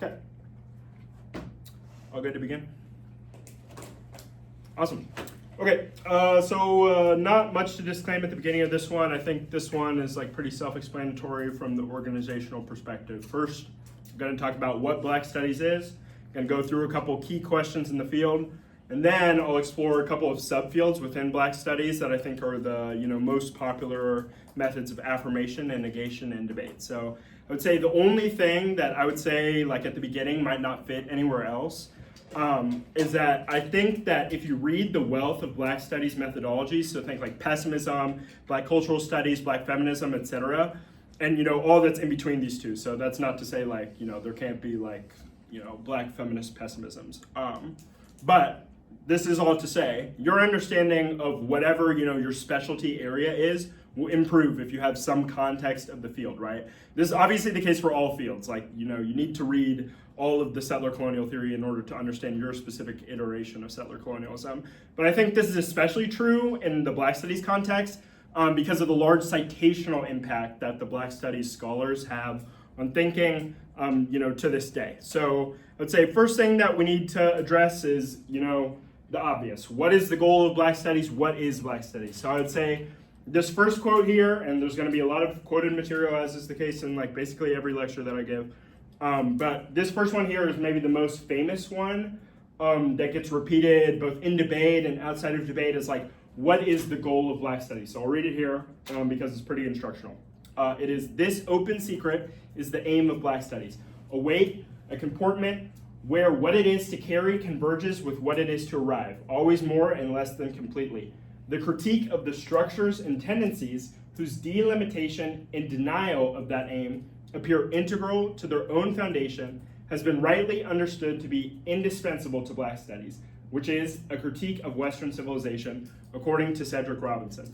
Okay. All good to begin? Awesome. Okay, so not much to disclaim at the beginning of this one. I think this one is like pretty self-explanatory from the organizational perspective. First, I'm going to talk about what Black Studies is. I'm going to go through a couple key questions in the field, and then I'll explore a couple of subfields within Black Studies that I think are the most popular methods of affirmation and negation and debate. So I would say the only thing that I would say like at the beginning might not fit anywhere else is that I think that if you read the wealth of Black Studies methodologies, so think like pessimism, Black cultural studies, Black feminism, etc., and all that's in between these two. So that's not to say like there can't be like Black feminist pessimisms, but this is all to say your understanding of whatever your specialty area is will improve if you have some context of the field, right? This is obviously the case for all fields. Like you need to read all of the settler colonial theory in order to understand your specific iteration of settler colonialism. But I think this is especially true in the Black Studies context because of the large citational impact that the Black Studies scholars have on thinking, to this day. So I would say first thing that we need to address is, the obvious. What is the goal of Black Studies? What is Black Studies? So I would say this first quote here, and there's going to be a lot of quoted material as is the case in like basically every lecture that I give. But this first one here is maybe the most famous one that gets repeated both in debate and outside of debate is like, what is the goal of Black Studies? So I'll read it here because it's pretty instructional. It is, this open secret is the aim of Black Studies. A weight, a comportment, where what it is to carry converges with what it is to arrive, always more and less than completely. The critique of the structures and tendencies whose delimitation and denial of that aim appear integral to their own foundation has been rightly understood to be indispensable to Black Studies, which is a critique of Western civilization, according to Cedric Robinson.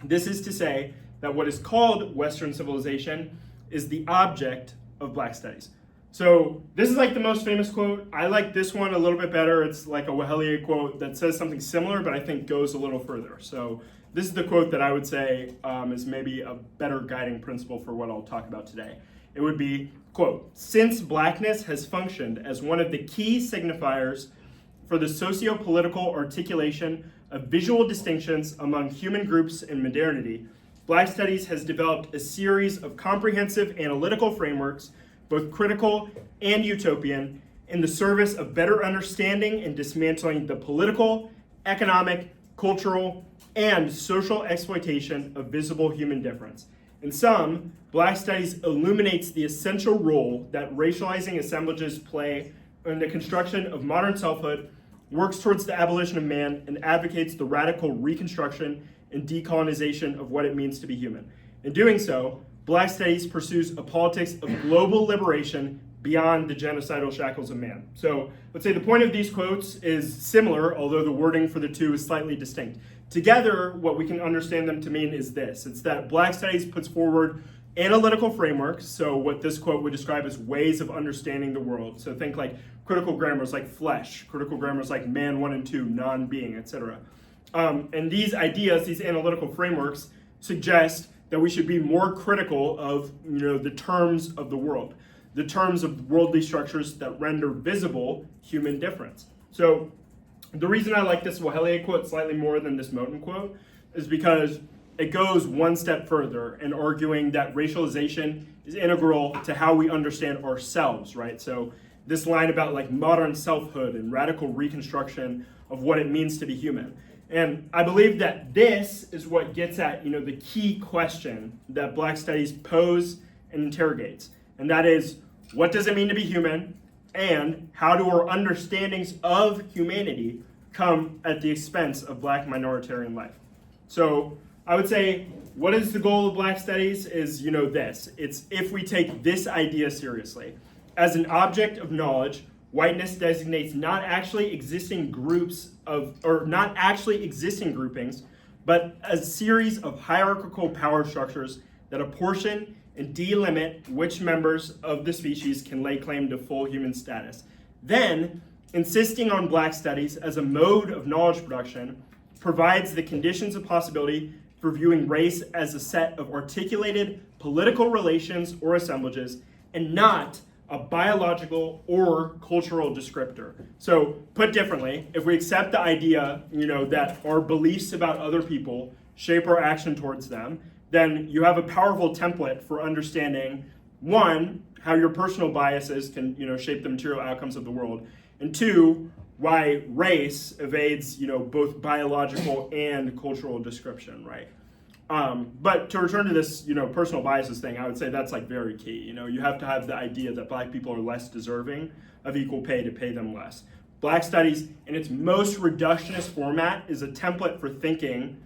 This is to say that what is called Western civilization is the object of Black Studies. So this is like the most famous quote. I like this one a little bit better. It's like a Wehelier quote that says something similar, but I think goes a little further. So this is the quote that I would say is maybe a better guiding principle for what I'll talk about today. It would be, quote, since Blackness has functioned as one of the key signifiers for the socio-political articulation of visual distinctions among human groups in modernity, Black Studies has developed a series of comprehensive analytical frameworks, both critical and utopian, in the service of better understanding and dismantling the political, economic, cultural, and social exploitation of visible human difference. In sum, Black Studies illuminates the essential role that racializing assemblages play in the construction of modern selfhood, works towards the abolition of man, and advocates the radical reconstruction and decolonization of what it means to be human. In doing so, Black Studies pursues a politics of global liberation beyond the genocidal shackles of man. So let's say the point of these quotes is similar, although the wording for the two is slightly distinct. Together, what we can understand them to mean is this. It's that Black Studies puts forward analytical frameworks, so what this quote would describe as ways of understanding the world. So think like critical grammars like flesh, critical grammars like man, one and two, non-being, etc. And these ideas, these analytical frameworks, suggest that we should be more critical of the terms of the world, the terms of worldly structures that render visible human difference. So the reason I like this Wehelier quote slightly more than this Moten quote is because it goes one step further in arguing that racialization is integral to how we understand ourselves, right? So this line about like modern selfhood and radical reconstruction of what it means to be human. And I believe that this is what gets at, the key question that Black Studies pose and interrogates. And that is, what does it mean to be human? And how do our understandings of humanity come at the expense of Black minoritarian life? So I would say, what is the goal of Black Studies is, this. It's if we take this idea seriously. As an object of knowledge, whiteness designates not actually existing groupings, but a series of hierarchical power structures that apportion and delimit which members of the species can lay claim to full human status. Then, insisting on Black Studies as a mode of knowledge production provides the conditions of possibility for viewing race as a set of articulated political relations or assemblages, and not a biological or cultural descriptor. So put differently, if we accept the idea, that our beliefs about other people shape our action towards them, then you have a powerful template for understanding, one, how your personal biases can, shape the material outcomes of the world, and two, why race evades, both biological and cultural description, right? But to return to this, personal biases thing, I would say that's like very key. You have to have the idea that black people are less deserving of equal pay to pay them less. Black studies, in its most reductionist format, is a template for thinking,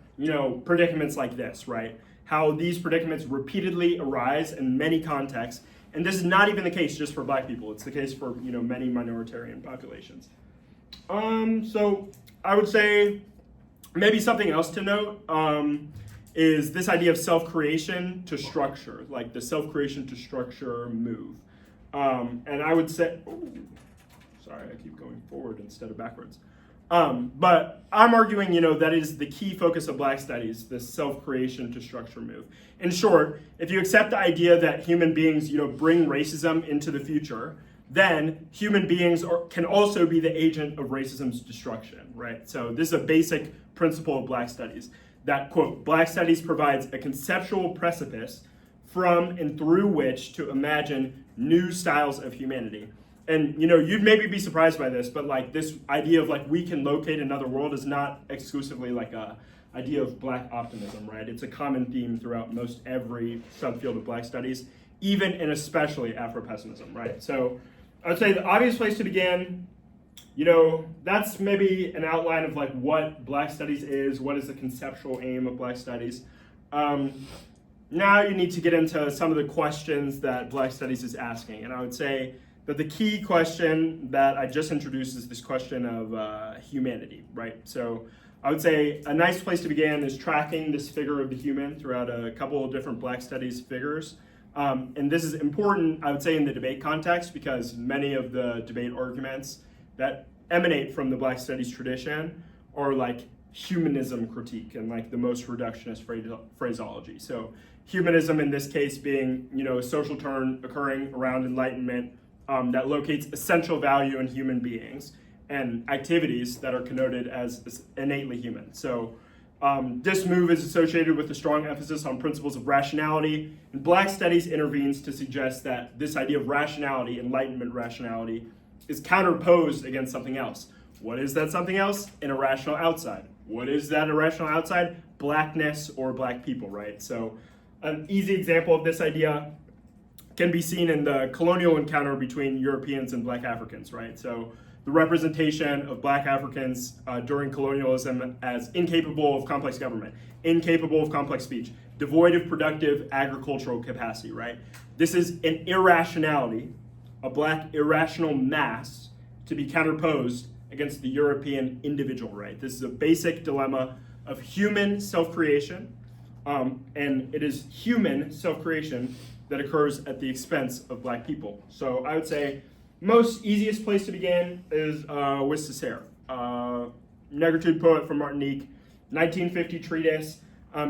predicaments like this, right? How these predicaments repeatedly arise in many contexts, and this is not even the case just for black people. It's the case for, many minoritarian populations. So I would say maybe something else to note, is this idea of self-creation to structure, like the self-creation to structure move. And I would say, sorry, I keep going forward instead of backwards. But I'm arguing, that is the key focus of Black studies, this self-creation to structure move. In short, if you accept the idea that human beings, bring racism into the future, then human beings can also be the agent of racism's destruction, right? So this is a basic principle of Black studies. That, quote, Black studies provides a conceptual precipice from and through which to imagine new styles of humanity. And, you'd maybe be surprised by this, but like this idea of like we can locate another world is not exclusively like a idea of Black optimism, right? It's a common theme throughout most every subfield of Black studies, even and especially Afropessimism, right? So I would say the obvious place to begin, that's maybe an outline of like what Black studies is, what is the conceptual aim of Black studies. Now you need to get into some of the questions that Black studies is asking. And I would say that the key question that I just introduced is this question of humanity, right? So I would say a nice place to begin is tracking this figure of the human throughout a couple of different Black studies figures. And this is important, I would say, in the debate context, because many of the debate arguments that emanate from the Black studies tradition are like humanism critique and like the most reductionist phraseology. So humanism in this case being, a social turn occurring around Enlightenment that locates essential value in human beings and activities that are connoted as innately human. So this move is associated with a strong emphasis on principles of rationality, and Black studies intervenes to suggest that this idea of rationality, Enlightenment rationality, is counterposed against something else. What is that something else? An irrational outside. What is that irrational outside? Blackness or Black people, right? So an easy example of this idea can be seen in the colonial encounter between Europeans and Black Africans, right? So the representation of Black Africans during colonialism as incapable of complex government, incapable of complex speech, devoid of productive agricultural capacity, right? This is an irrationality, a Black irrational mass to be counterposed against the European individual, right? This is a basic dilemma of human self-creation, and it is human self-creation that occurs at the expense of Black people. So I would say most easiest place to begin is with Césaire, negritude poet from Martinique, 1950 treatise,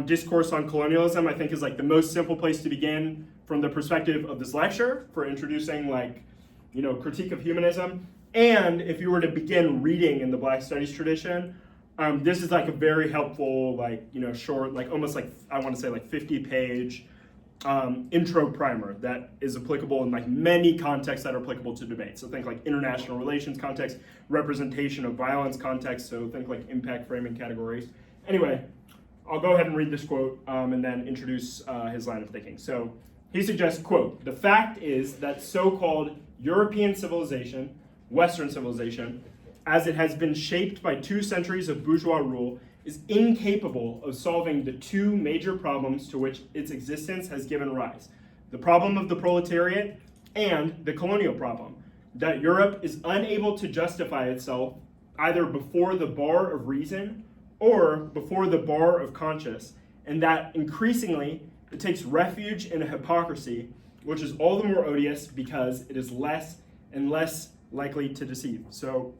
Discourse on Colonialism, I think is like the most simple place to begin from the perspective of this lecture for introducing critique of humanism. And if you were to begin reading in the Black studies tradition, this is like a very helpful, short, almost I want to say 50-page intro primer that is applicable in many contexts that are applicable to debate. So think international relations context, representation of violence context, so think impact framing categories. Anyway, I'll go ahead and read this quote and then introduce his line of thinking. So he suggests, quote, "The fact is that so-called European civilization, Western civilization, as it has been shaped by 2 centuries of bourgeois rule, is incapable of solving the 2 major problems to which its existence has given rise. The problem of the proletariat and the colonial problem, that Europe is unable to justify itself either before the bar of reason or before the bar of conscience, and that increasingly it takes refuge in a hypocrisy which is all the more odious because it is less and less likely to deceive." So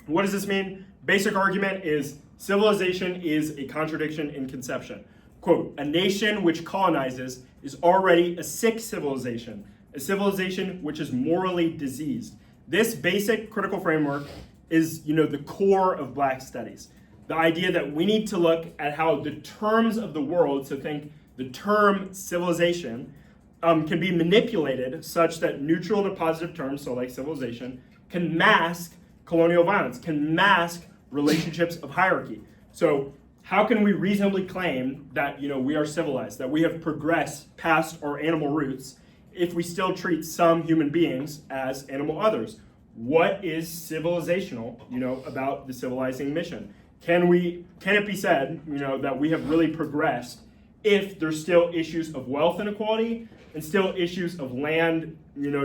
what does this mean? Basic argument is civilization is a contradiction in conception. Quote, "A nation which colonizes is already a sick civilization. a civilization which is morally diseased. This basic critical framework is, the core of Black studies. The idea that we need to look at how the terms of the world, so think the term civilization, can be manipulated such that neutral to positive terms, so like civilization, can mask colonial violence, can mask relationships of hierarchy. So how can we reasonably claim that we are civilized, that we have progressed past our animal roots, if we still treat some human beings as animal others? What is civilizational, about the civilizing mission? Can it be said, that we have really progressed if there's still issues of wealth inequality and still issues of land,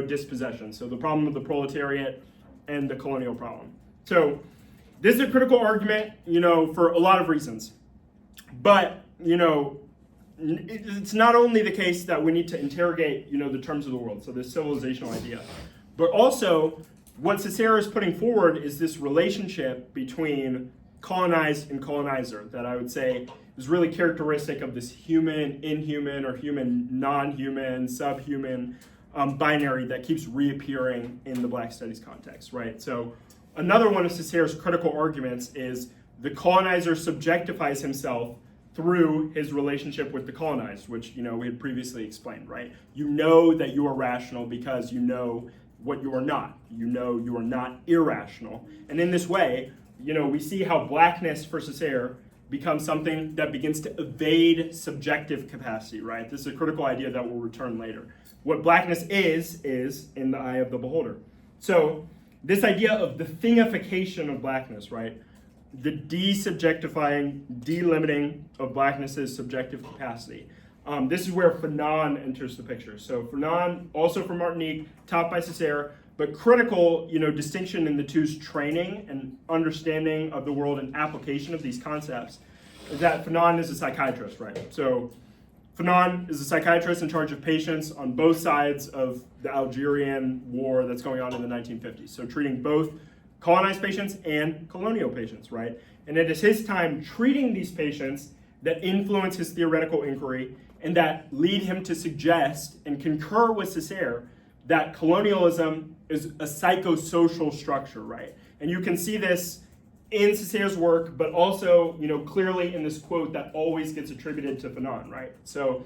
dispossession? So the problem of the proletariat and the colonial problem. So this is a critical argument, for a lot of reasons. But, it's not only the case that we need to interrogate, the terms of the world, so this civilizational idea, but also what Cicero is putting forward is this relationship between colonized and colonizer that I would say is really characteristic of this human, inhuman, or human, non-human, subhuman binary that keeps reappearing in the Black Studies context, right? So another one of Cicero's critical arguments is the colonizer subjectifies himself through his relationship with the colonized, which we had previously explained, right? You know that you are rational because you know what you are not. You know you are not irrational. And in this way, we see how Blackness for Cicero becomes something that begins to evade subjective capacity, right? This is a critical idea that we'll return later. What Blackness is in the eye of the beholder. So this idea of the thingification of Blackness, right? The desubjectifying, delimiting of Blackness's subjective capacity. This is where Fanon enters the picture. So Fanon, also from Martinique, taught by Cicero, but critical, distinction in the two's training and understanding of the world and application of these concepts is that Fanon is a psychiatrist, right? So Fanon is a psychiatrist in charge of patients on both sides of the Algerian war that's going on in the 1950s. So treating both colonized patients and colonial patients, right? And it is his time treating these patients that influence his theoretical inquiry and that lead him to suggest and concur with Cicero that colonialism is a psychosocial structure, right? And you can see this in Cicero's work, but also, clearly in this quote that always gets attributed to Fanon, right? So,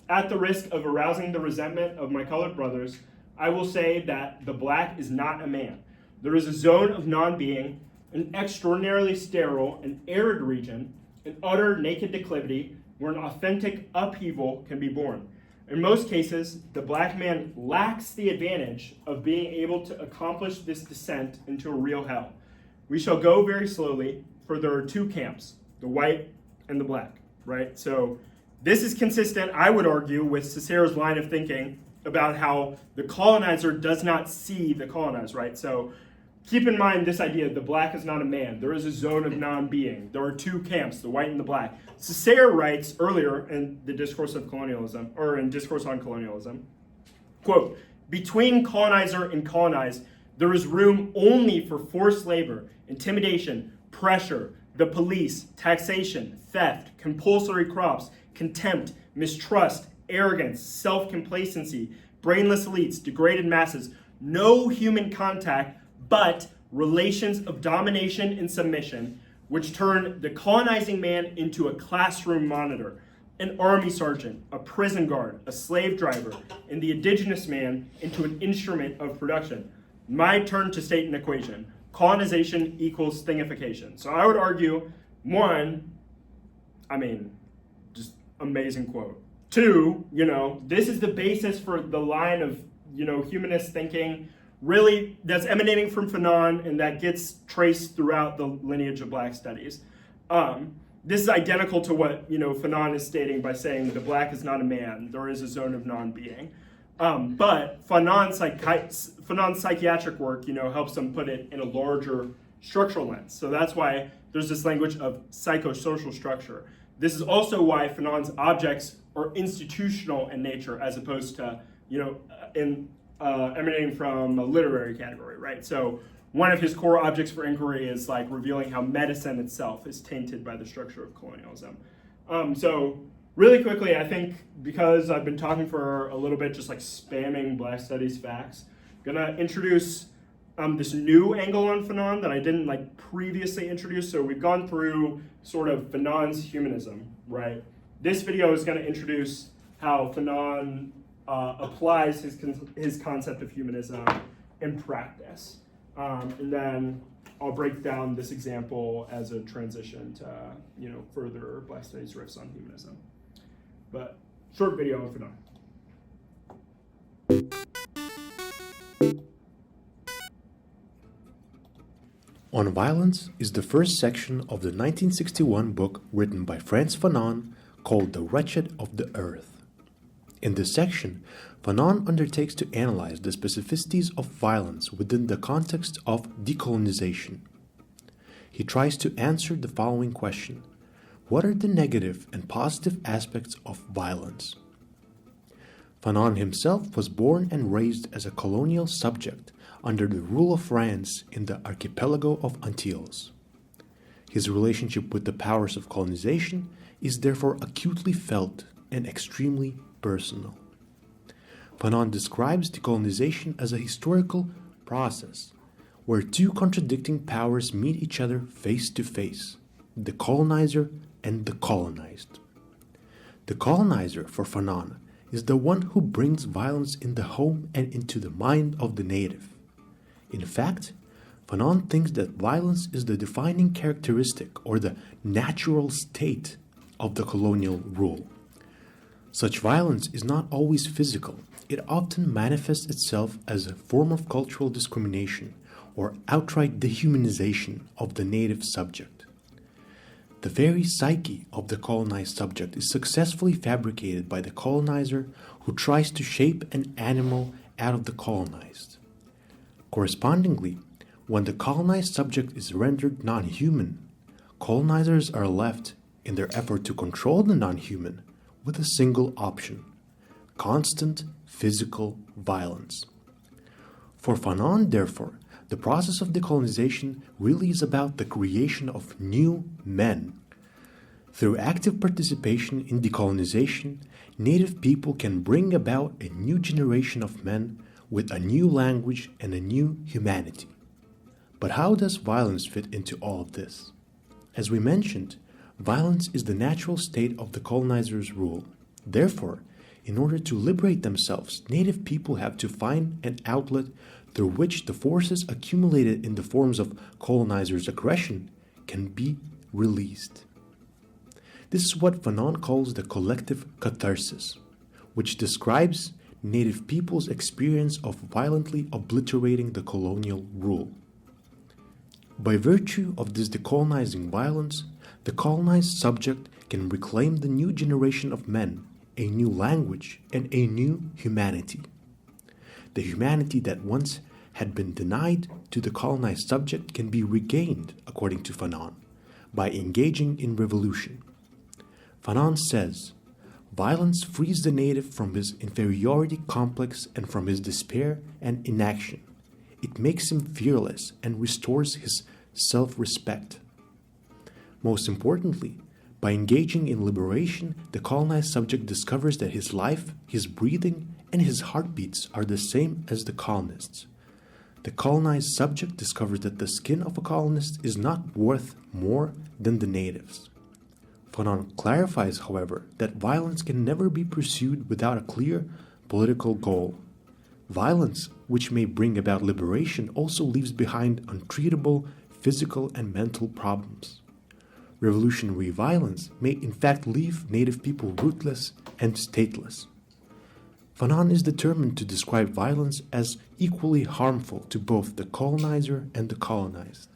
at the risk of arousing the resentment of my colored brothers, I will say that the Black is not a man. There is a zone of non-being, an extraordinarily sterile and arid region, an utter naked declivity where an authentic upheaval can be born. In most cases, the Black man lacks the advantage of being able to accomplish this descent into a real hell. We shall go very slowly, for there are two camps, the white and the Black, right? So this is consistent, I would argue, with Cicero's line of thinking about how the colonizer does not see the colonized, right? So keep in mind this idea, the Black is not a man. There is a zone of non-being. There are two camps, the white and the Black. Cicero writes earlier in the Discourse of Colonialism, or in Discourse on Colonialism, quote, between colonizer and colonized, there is room only for forced labor, intimidation, pressure, the police, taxation, theft, compulsory crops, contempt, mistrust, arrogance, self-complacency, brainless elites, degraded masses, no human contact, but relations of domination and submission, which turn the colonizing man into a classroom monitor, an army sergeant, a prison guard, a slave driver, and the indigenous man into an instrument of production. My turn to state an equation. Colonization equals thingification. So I would argue, one, just amazing quote. Two, this is the basis for the line of, humanist thinking, really, that's emanating from Fanon and that gets traced throughout the lineage of Black studies. This is identical to what, Fanon is stating by saying that the Black is not a man. There is a zone of non-being. But Fanon's psychiatric work, helps them put it in a larger structural lens. So that's why there's this language of psychosocial structure. This is also why Fanon's objects are institutional in nature as opposed to, emanating from a literary category, right? So one of his core objects for inquiry is like revealing how medicine itself is tainted by the structure of colonialism. So really quickly, I think because I've been talking for a little bit, just like spamming Black Studies facts, I'm gonna introduce this new angle on Fanon that I didn't like previously introduce. So we've gone through sort of Fanon's humanism, right? This video is gonna introduce how Fanon applies his concept of humanism in practice. And then I'll break down this example as a transition to further Black Studies riffs on humanism. But short video on Fanon. On Violence is the first section of the 1961 book written by Frantz Fanon called The Wretched of the Earth. In this section, Fanon undertakes to analyze the specificities of violence within the context of decolonization. He tries to answer the following question: what are the negative and positive aspects of violence? Fanon himself was born and raised as a colonial subject under the rule of France in the archipelago of Antilles. His relationship with the powers of colonization is therefore acutely felt and extremely personal. Fanon describes decolonization as a historical process where two contradicting powers meet each other face to face, the colonizer and the colonized. The colonizer, for Fanon, is the one who brings violence in the home and into the mind of the native. In fact, Fanon thinks that violence is the defining characteristic or the natural state of the colonial rule. Such violence is not always physical. It often manifests itself as a form of cultural discrimination or outright dehumanization of the native subject. The very psyche of the colonized subject is successfully fabricated by the colonizer who tries to shape an animal out of the colonized. Correspondingly, when the colonized subject is rendered non-human, colonizers are left, in their effort to control the non-human, with a single option: constant physical violence. For Fanon, therefore, the process of decolonization really is about the creation of new men. Through active participation in decolonization, native people can bring about a new generation of men with a new language and a new humanity. But how does violence fit into all of this? As we mentioned, violence is the natural state of the colonizer's rule. Therefore, in order to liberate themselves, native people have to find an outlet through which the forces accumulated in the forms of colonizers' aggression can be released. This is what Fanon calls the collective catharsis, which describes native people's experience of violently obliterating the colonial rule. By virtue of this decolonizing violence, the colonized subject can reclaim the new generation of men, a new language, and a new humanity. The humanity that once had been denied to the colonized subject can be regained, according to Fanon, by engaging in revolution. Fanon says, violence frees the native from his inferiority complex and from his despair and inaction. It makes him fearless and restores his self-respect. Most importantly, by engaging in liberation, the colonized subject discovers that his life, his breathing, and his heartbeats are the same as the colonists. The colonized subject discovers that the skin of a colonist is not worth more than the natives. Fanon clarifies, however, that violence can never be pursued without a clear political goal. Violence, which may bring about liberation, also leaves behind untreatable physical and mental problems. Revolutionary violence may in fact leave native people rootless and stateless. Fanon is determined to describe violence as equally harmful to both the colonizer and the colonized.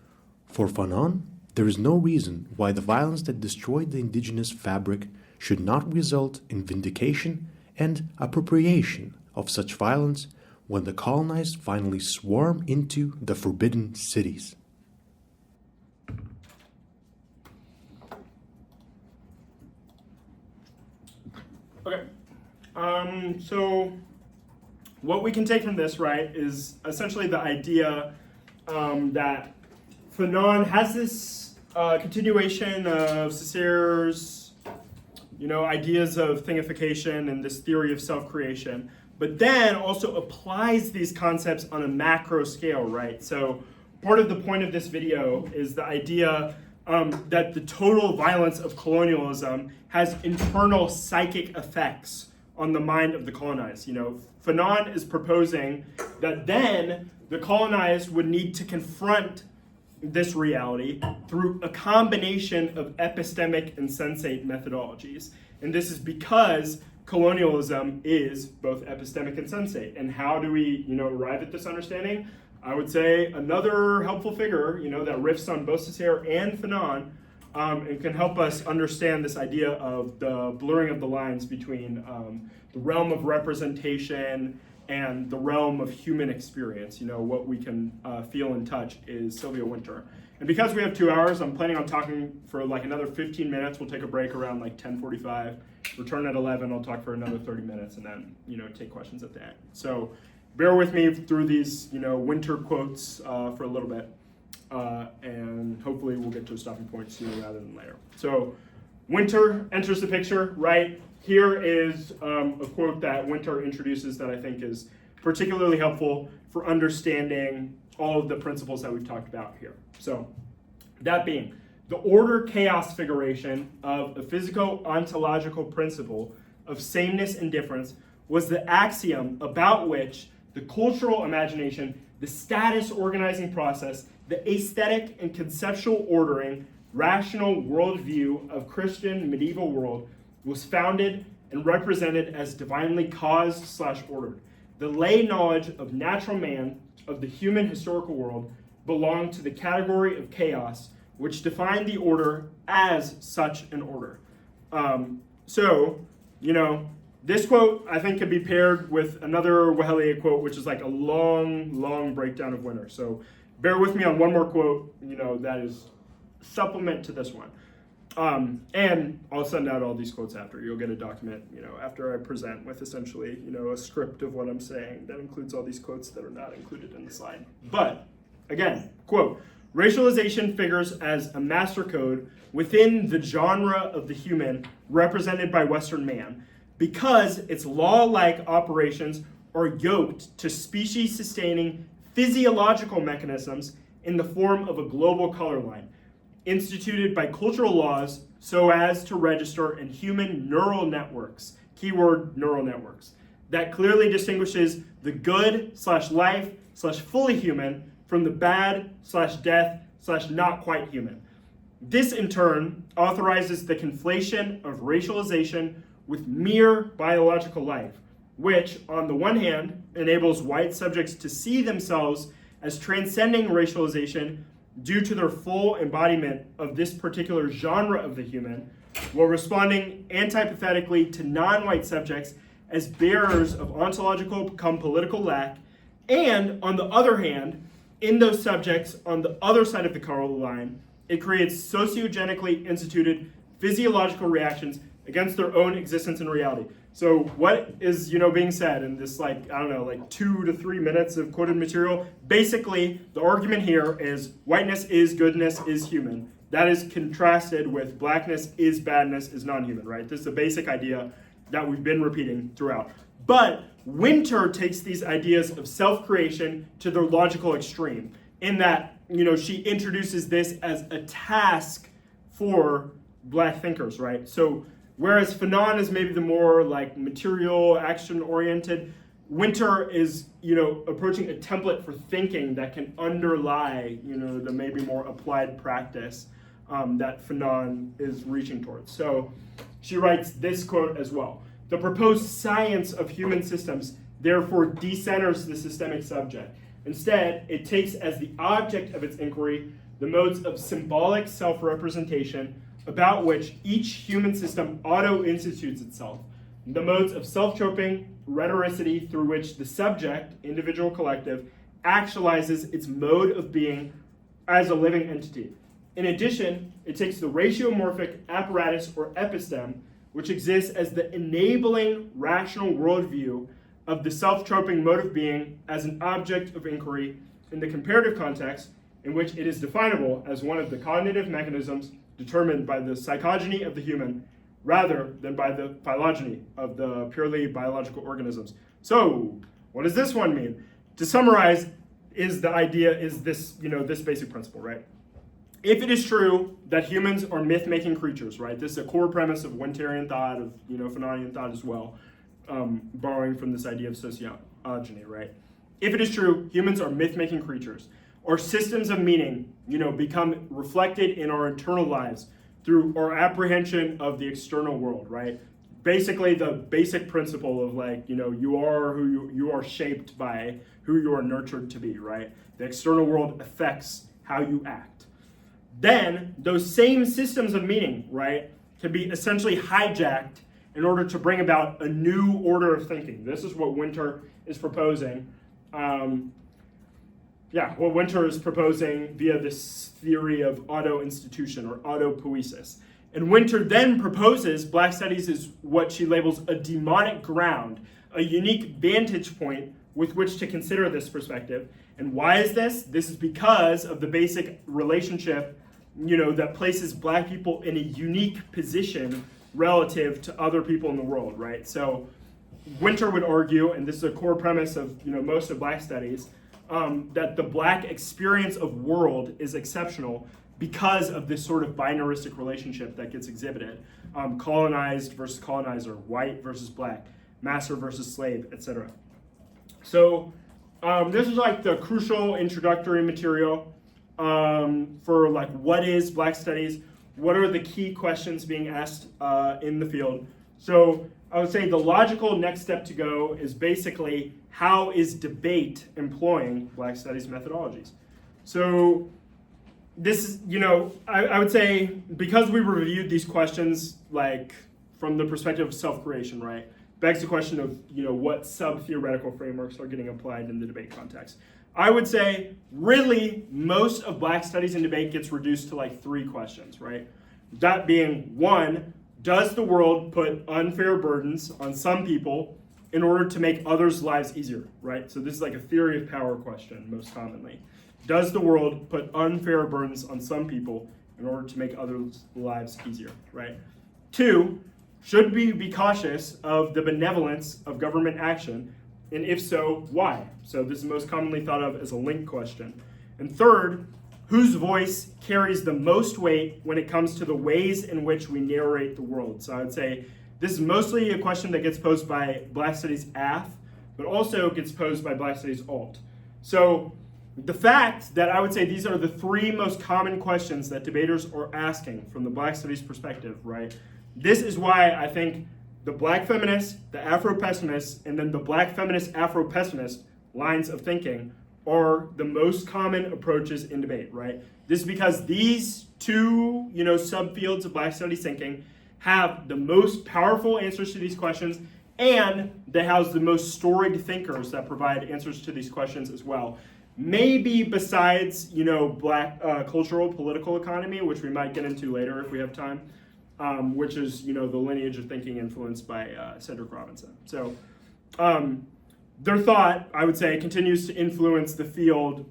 For Fanon, there is no reason why the violence that destroyed the indigenous fabric should not result in vindication and appropriation of such violence when the colonized finally swarm into the forbidden cities. Okay, so what we can take from this, right, is essentially the idea that Fanon has this continuation of Saussure's ideas of thingification and this theory of self-creation, but then also applies these concepts on a macro scale, right? So part of the point of this video is the idea that the total violence of colonialism has internal psychic effects on the mind of the colonized. Fanon is proposing that then the colonized would need to confront this reality through a combination of epistemic and sensate methodologies. And this is because colonialism is both epistemic and sensate. And how do we, arrive at this understanding? I would say another helpful figure, that riffs on Beausisier and Fanon, and can help us understand this idea of the blurring of the lines between the realm of representation and the realm of human experience, what we can feel and touch, is Sylvia Wynter. And because we have 2 hours, I'm planning on talking for another 15 minutes. We'll take a break around 10:45, return at 11, I'll talk for another 30 minutes, and then, take questions at the end. So bear with me through these, Wynter quotes for a little bit, and hopefully we'll get to a stopping point sooner rather than later. So Wynter enters the picture, right? Here is a quote that Wynter introduces that I think is particularly helpful for understanding all of the principles that we've talked about here. So, that being, the order-chaos figuration of a physico-ontological principle of sameness and difference was the axiom about which the cultural imagination, the status organizing process, the aesthetic and conceptual ordering, rational worldview of Christian medieval world was founded and represented as divinely caused/ordered. The lay knowledge of natural man, of the human historical world, belonged to the category of chaos, which defined the order as such an order. This quote, I think, could be paired with another Wehelier quote, which is a long breakdown of Wynter. So bear with me on one more quote, that is supplement to this one. And I'll send out all these quotes after. You'll get a document, after I present with essentially, a script of what I'm saying that includes all these quotes that are not included in the slide. But, again, quote, racialization figures as a master code within the genre of the human represented by Western man because its law-like operations are yoked to species-sustaining physiological mechanisms in the form of a global color line, instituted by cultural laws so as to register in human neural networks, keyword neural networks, that clearly distinguishes the good/life/fully human from the bad/death/not quite human. This in turn authorizes the conflation of racialization with mere biological life, which on the one hand enables white subjects to see themselves as transcending racialization due to their full embodiment of this particular genre of the human, while responding antipathetically to non-white subjects as bearers of ontological come political lack, and on the other hand, in those subjects on the other side of the color line, it creates sociogenically instituted physiological reactions against their own existence and reality. So what is, being said in this 2 to 3 minutes of quoted material? Basically, the argument here is whiteness is goodness is human. That is contrasted with blackness is badness is non-human, right? This is the basic idea that we've been repeating throughout. But Wynter takes these ideas of self-creation to their logical extreme in that, she introduces this as a task for black thinkers, right? So whereas Fanon is maybe the more material, action-oriented, Wynter is, approaching a template for thinking that can underlie, the maybe more applied practice that Fanon is reaching towards. So she writes this quote as well. The proposed science of human systems therefore decenters the systemic subject. Instead, it takes as the object of its inquiry the modes of symbolic self-representation about which each human system auto-institutes itself, the modes of self-troping rhetoricity through which the subject, individual, collective, actualizes its mode of being as a living entity. In addition, it takes the ratiomorphic apparatus or episteme, which exists as the enabling rational worldview of the self-troping mode of being as an object of inquiry in the comparative context in which it is definable as one of the cognitive mechanisms determined by the psychogeny of the human, rather than by the phylogeny of the purely biological organisms. So, what does this one mean? To summarize, is this basic principle, right? If it is true that humans are myth-making creatures, right? This is a core premise of Wynterian thought, of Fanonian thought as well, borrowing from this idea of sociogeny, right? If it is true, humans are myth-making creatures, or systems of meaning, become reflected in our internal lives through our apprehension of the external world, right? Basically, the basic principle of you are who you are, shaped by who you are nurtured to be, right? The external world affects how you act. Then those same systems of meaning, right, can be essentially hijacked in order to bring about a new order of thinking. This is what Wynter is proposing. What Wynter is proposing via this theory of auto-institution or autopoiesis. And Wynter then proposes Black Studies is what she labels a demonic ground, a unique vantage point with which to consider this perspective. And why is this? This is because of the basic relationship, that places Black people in a unique position relative to other people in the world, right? So Wynter would argue, and this is a core premise of most of Black Studies, that the Black experience of world is exceptional because of this sort of binaristic relationship that gets exhibited. Colonized versus colonizer, white versus Black, master versus slave, etc. So this is the crucial introductory material for what is Black Studies, what are the key questions being asked in the field. So I would say the logical next step to go is basically how is debate employing Black Studies methodologies. So this is, I would say because we reviewed these questions from the perspective of self-creation, right, begs the question of what sub-theoretical frameworks are getting applied in the debate context. I would say really most of Black Studies in debate gets reduced to 3 questions, right? That being, 1, does the world put unfair burdens on some people in order to make others' lives easier, right? So this is a theory of power question most commonly. Does the world put unfair burdens on some people in order to make others' lives easier, right? 2, should we be cautious of the benevolence of government action? And if so, why? So this is most commonly thought of as a link question. And 3rd, whose voice carries the most weight when it comes to the ways in which we narrate the world? So I would say this is mostly a question that gets posed by Black Studies AF, but also gets posed by Black Studies Alt. So the fact that I would say these are the 3 most common questions that debaters are asking from the Black Studies perspective, right? This is why I think the Black feminists, the Afropessimists, and then the Black feminist Afropessimist lines of thinking are the most common approaches in debate, right? This is because these 2, subfields of Black Studies thinking have the most powerful answers to these questions, and they house the most storied thinkers that provide answers to these questions as well. Maybe besides, Black cultural political economy, which we might get into later if we have time, which is, the lineage of thinking influenced by Cedric Robinson. So their thought, I would say, continues to influence the field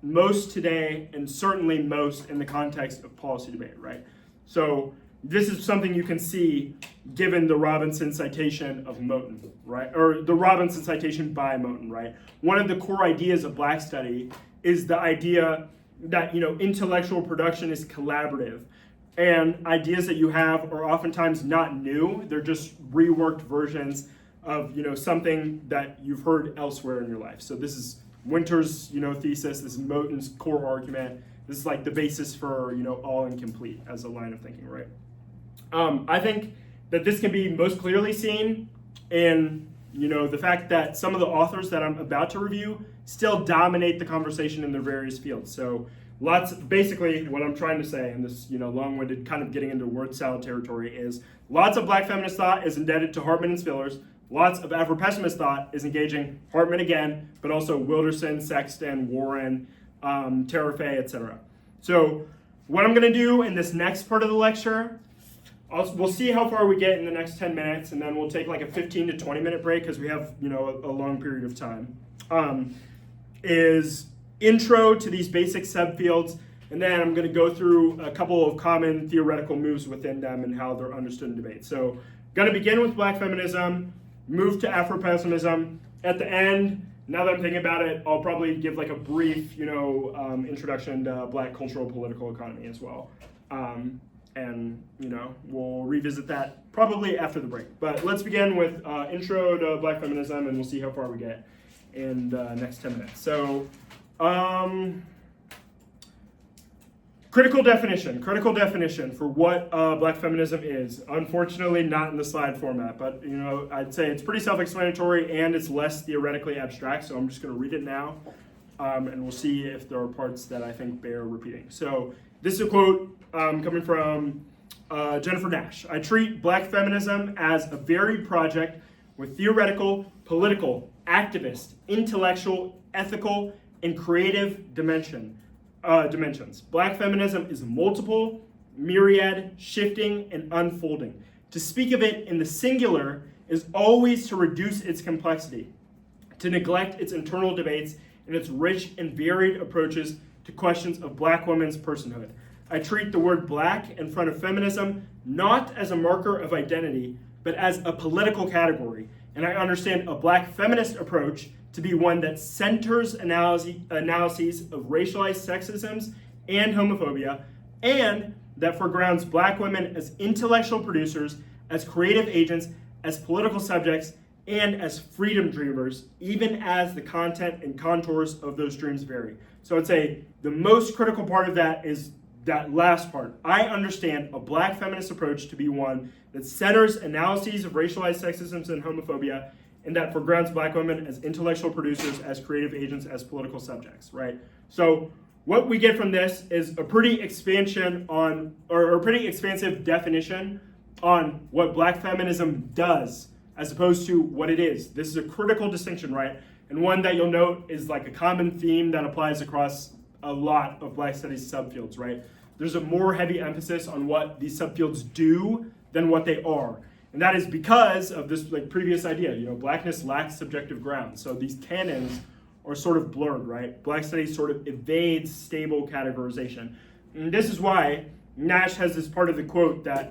most today, and certainly most in the context of policy debate, right? So this is something you can see given the Robinson citation of Moten, right? Or the Robinson citation by Moten, right? One of the core ideas of Black Study is the idea that, intellectual production is collaborative. And ideas that you have are oftentimes not new. They're just reworked versions of, something that you've heard elsewhere in your life. So this is Wynter's, thesis. This is Moten's core argument. This is the basis for, all incomplete as a line of thinking, right? I think that this can be most clearly seen in, the fact that some of the authors that I'm about to review still dominate the conversation in their various fields. So basically what I'm trying to say, and this, long-winded kind of getting into word salad territory, is lots of Black feminist thought is indebted to Hartman and Spillers. Lots of Afropessimist thought is engaging Hartman again, but also Wilderson, Sexton, Warren, Terafay, etc. So what I'm going to do in this next part of the lecture, we'll see how far we get in the next 10 minutes, and then we'll take a 15 to 20 minute break because we have a long period of time, is intro to these basic subfields, And then I'm going to go through a couple of common theoretical moves within them and how they're understood in debate. So going to begin with black feminism, move to Afropessimism. At the end, now that I'm thinking about it, I'll probably give like a brief, introduction to black cultural political economy as well. And we'll revisit that probably after the break. But let's begin with intro to black feminism, and we'll see how far we get in the next 10 minutes. So, critical definition for what black feminism is. Unfortunately, not in the slide format, but I'd say it's pretty self-explanatory and it's less theoretically abstract. So I'm just going to read it now, and we'll see if there are parts that I think bear repeating. So this is a quote coming from Jennifer Nash. I treat black feminism as a varied project with theoretical, political, activist, intellectual, ethical, and creative dimensions. Black feminism is multiple, myriad, shifting, and unfolding. To speak of it in the singular is always to reduce its complexity, to neglect its internal debates and its rich and varied approaches to questions of black women's personhood. I treat the word black in front of feminism not as a marker of identity, but as a political category. And I understand a black feminist approach to be one that centers analyses of racialized sexisms and homophobia, and that foregrounds black women as intellectual producers, as creative agents, as political subjects, and as freedom dreamers, even as the content and contours of those dreams vary. So I'd say the most critical part of that is that last part. I understand a black feminist approach to be one that centers analyses of racialized sexisms and homophobia, and that foregrounds black women as intellectual producers, as creative agents, as political subjects, right? So what we get from this is a pretty expansive definition on what black feminism does, as opposed to what it is. This is a critical distinction, right? And one that you'll note is like a common theme that applies across a lot of black studies subfields, right? There's a more heavy emphasis on what these subfields do than what they are. And that is because of this previous idea, blackness lacks subjective ground. So these canons are sort of blurred, right? Black studies sort of evades stable categorization. And this is why Nash has this part of the quote that,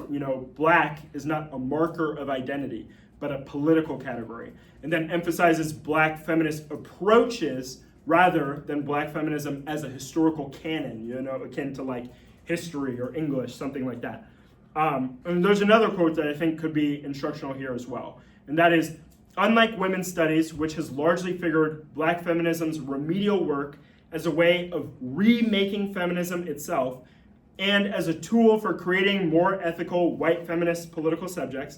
black is not a marker of identity, but a political category. And then emphasizes black feminist approaches rather than black feminism as a historical canon, akin to history or English, something like that. And there's another quote that I think could be instructional here as well. And that is, unlike women's studies, which has largely figured black feminism's remedial work as a way of remaking feminism itself and as a tool for creating more ethical white feminist political subjects,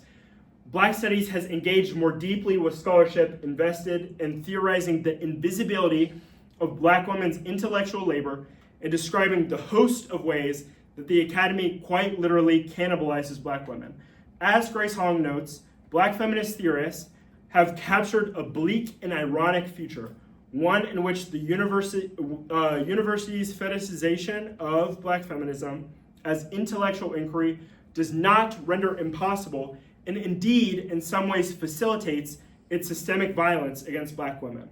black studies has engaged more deeply with scholarship invested in theorizing the invisibility of black women's intellectual labor and describing the host of ways that the academy quite literally cannibalizes black women. As Grace Hong notes, black feminist theorists have captured a bleak and ironic future, one in which the university's fetishization of black feminism as intellectual inquiry does not render impossible, and indeed in some ways facilitates, its systemic violence against black women.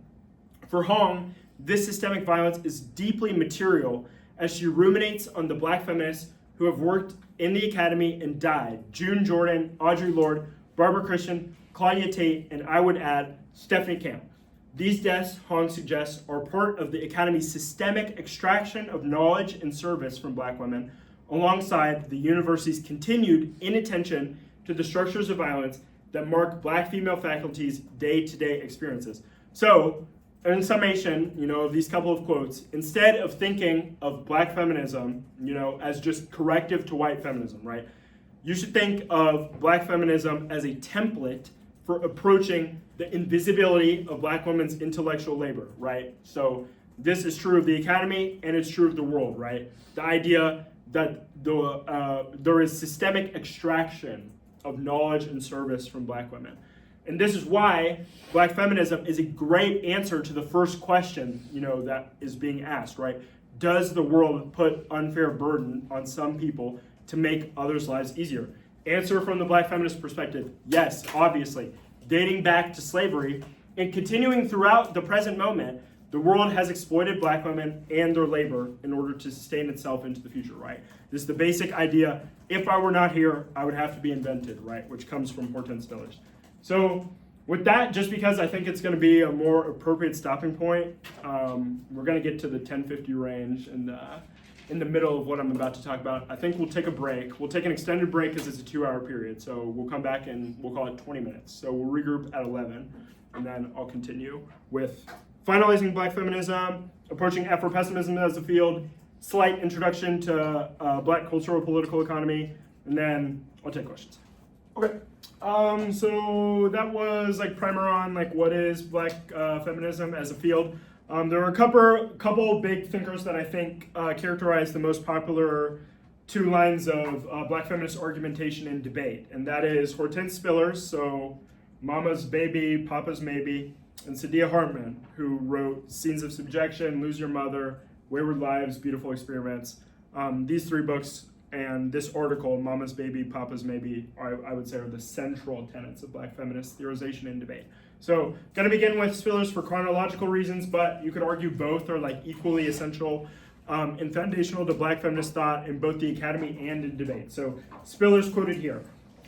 For Hong, this systemic violence is deeply material as she ruminates on the black feminists who have worked in the academy and died: June Jordan, Audre Lorde, Barbara Christian, Claudia Tate, and I would add Stephanie Camp. These deaths, Hong suggests, are part of the academy's systemic extraction of knowledge and service from black women, alongside the university's continued inattention to the structures of violence that mark black female faculty's day-to-day experiences. So, in summation, of these couple of quotes, instead of thinking of black feminism, as just corrective to white feminism, right? You should think of black feminism as a template for approaching the invisibility of black women's intellectual labor, right? So this is true of the academy and it's true of the world, right? The idea that there is systemic extraction of knowledge and service from black women. And this is why black feminism is a great answer to the first question, that is being asked, right? Does the world put unfair burden on some people to make others' lives easier? Answer from the black feminist perspective, yes, obviously. Dating back to slavery and continuing throughout the present moment, the world has exploited black women and their labor in order to sustain itself into the future, right? This is the basic idea. If I were not here, I would have to be invented, right? Which comes from Hortense Spillers. So with that, just because I think it's going to be a more appropriate stopping point, we're going to get to the 10:50 range and in the middle of what I'm about to talk about. I think we'll take a break. We'll take an extended break because it's a 2-hour period. So we'll come back and we'll call it 20 minutes. So we'll regroup at 11, and then I'll continue with finalizing black feminism, approaching Afropessimism as a field, slight introduction to black cultural political economy, and then I'll take questions. Okay. So that was like primer on like what is black feminism as a field. There are a couple big thinkers that I think characterize the most popular two lines of black feminist argumentation and debate, and that is Hortense Spillers, so Mama's Baby, Papa's Maybe, and Saidiya Hartman, who wrote Scenes of Subjection, Lose Your Mother, Wayward Lives, Beautiful Experiments. These three books and this article, Mama's Baby, Papa's Maybe, I would say are the central tenets of black feminist theorization and debate. So, going to begin with Spillers for chronological reasons, but you could argue both are like equally essential and foundational to black feminist thought in both the academy and in debate. So, Spillers quoted here.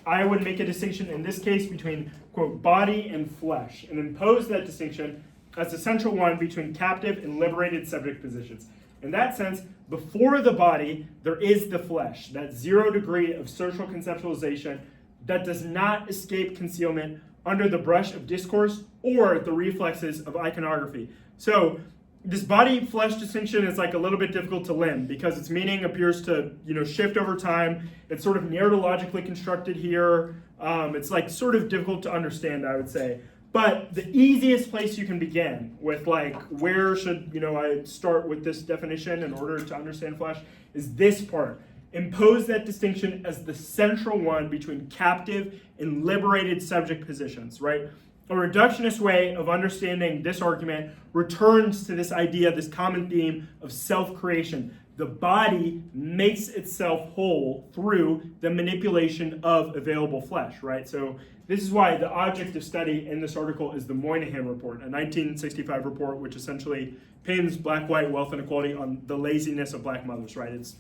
I would make a distinction in this case between, quote, body and flesh, and impose that distinction as the central one between captive and liberated subject positions. In that sense, before the body, there is the flesh, that 0 degree of social conceptualization that does not escape concealment under the brush of discourse or the reflexes of iconography. So this body-flesh distinction is like a little bit difficult to limn because its meaning appears to, shift over time. It's sort of narratologically constructed here. It's like sort of difficult to understand, I would say. But the easiest place you can begin with like, where should, I start with this definition in order to understand flesh is this part. Impose that distinction as the central one between captive and liberated subject positions, right? A reductionist way of understanding this argument returns to this idea, this common theme of self-creation. The body makes itself whole through the manipulation of available flesh, right? So this is why the object of study in this article is the Moynihan Report, a 1965 report which essentially pins black-white wealth inequality on the laziness of black mothers, right? It's,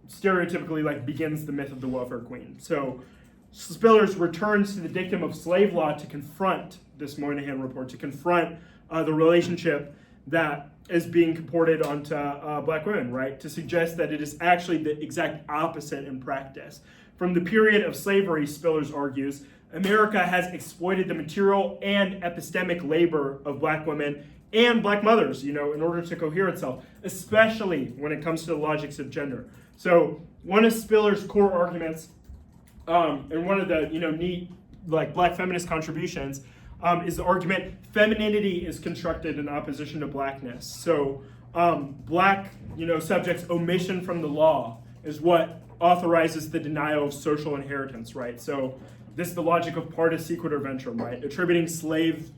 stereotypically like begins the myth of the welfare queen. So Spillers returns to the dictum of slave law to confront this Moynihan Report, to confront the relationship that is being comported onto black women, right? To suggest that it is actually the exact opposite in practice. From the period of slavery, Spillers argues, America has exploited the material and epistemic labor of black women and black mothers, in order to cohere itself, especially when it comes to the logics of gender. So one of Spillers' core arguments, and one of the neat like black feminist contributions, is the argument femininity is constructed in opposition to blackness. So black subjects' omission from the law is what authorizes the denial of social inheritance, right? So this is the logic of partus sequitur ventrum, right? Attributing slave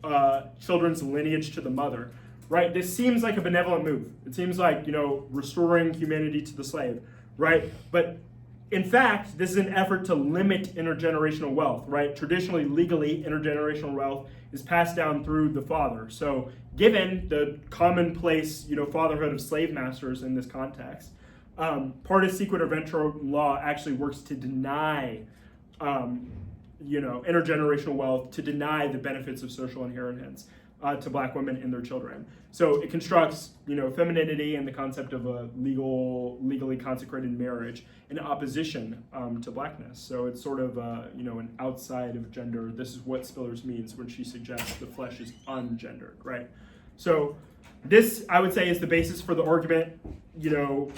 children's lineage to the mother, right? This seems like a benevolent move. It seems like, restoring humanity to the slave, right? But in fact, this is an effort to limit intergenerational wealth, right? Traditionally, legally, intergenerational wealth is passed down through the father. So given the commonplace, fatherhood of slave masters in this context, partus sequitur ventrum law actually works to deny intergenerational wealth, to deny the benefits of social inheritance to black women and their children. So it constructs, femininity and the concept of a legally consecrated marriage in opposition to blackness. So it's sort of, an outside of gender. This is what Spillers means when she suggests the flesh is ungendered, right? So this, I would say, is the basis for the argument,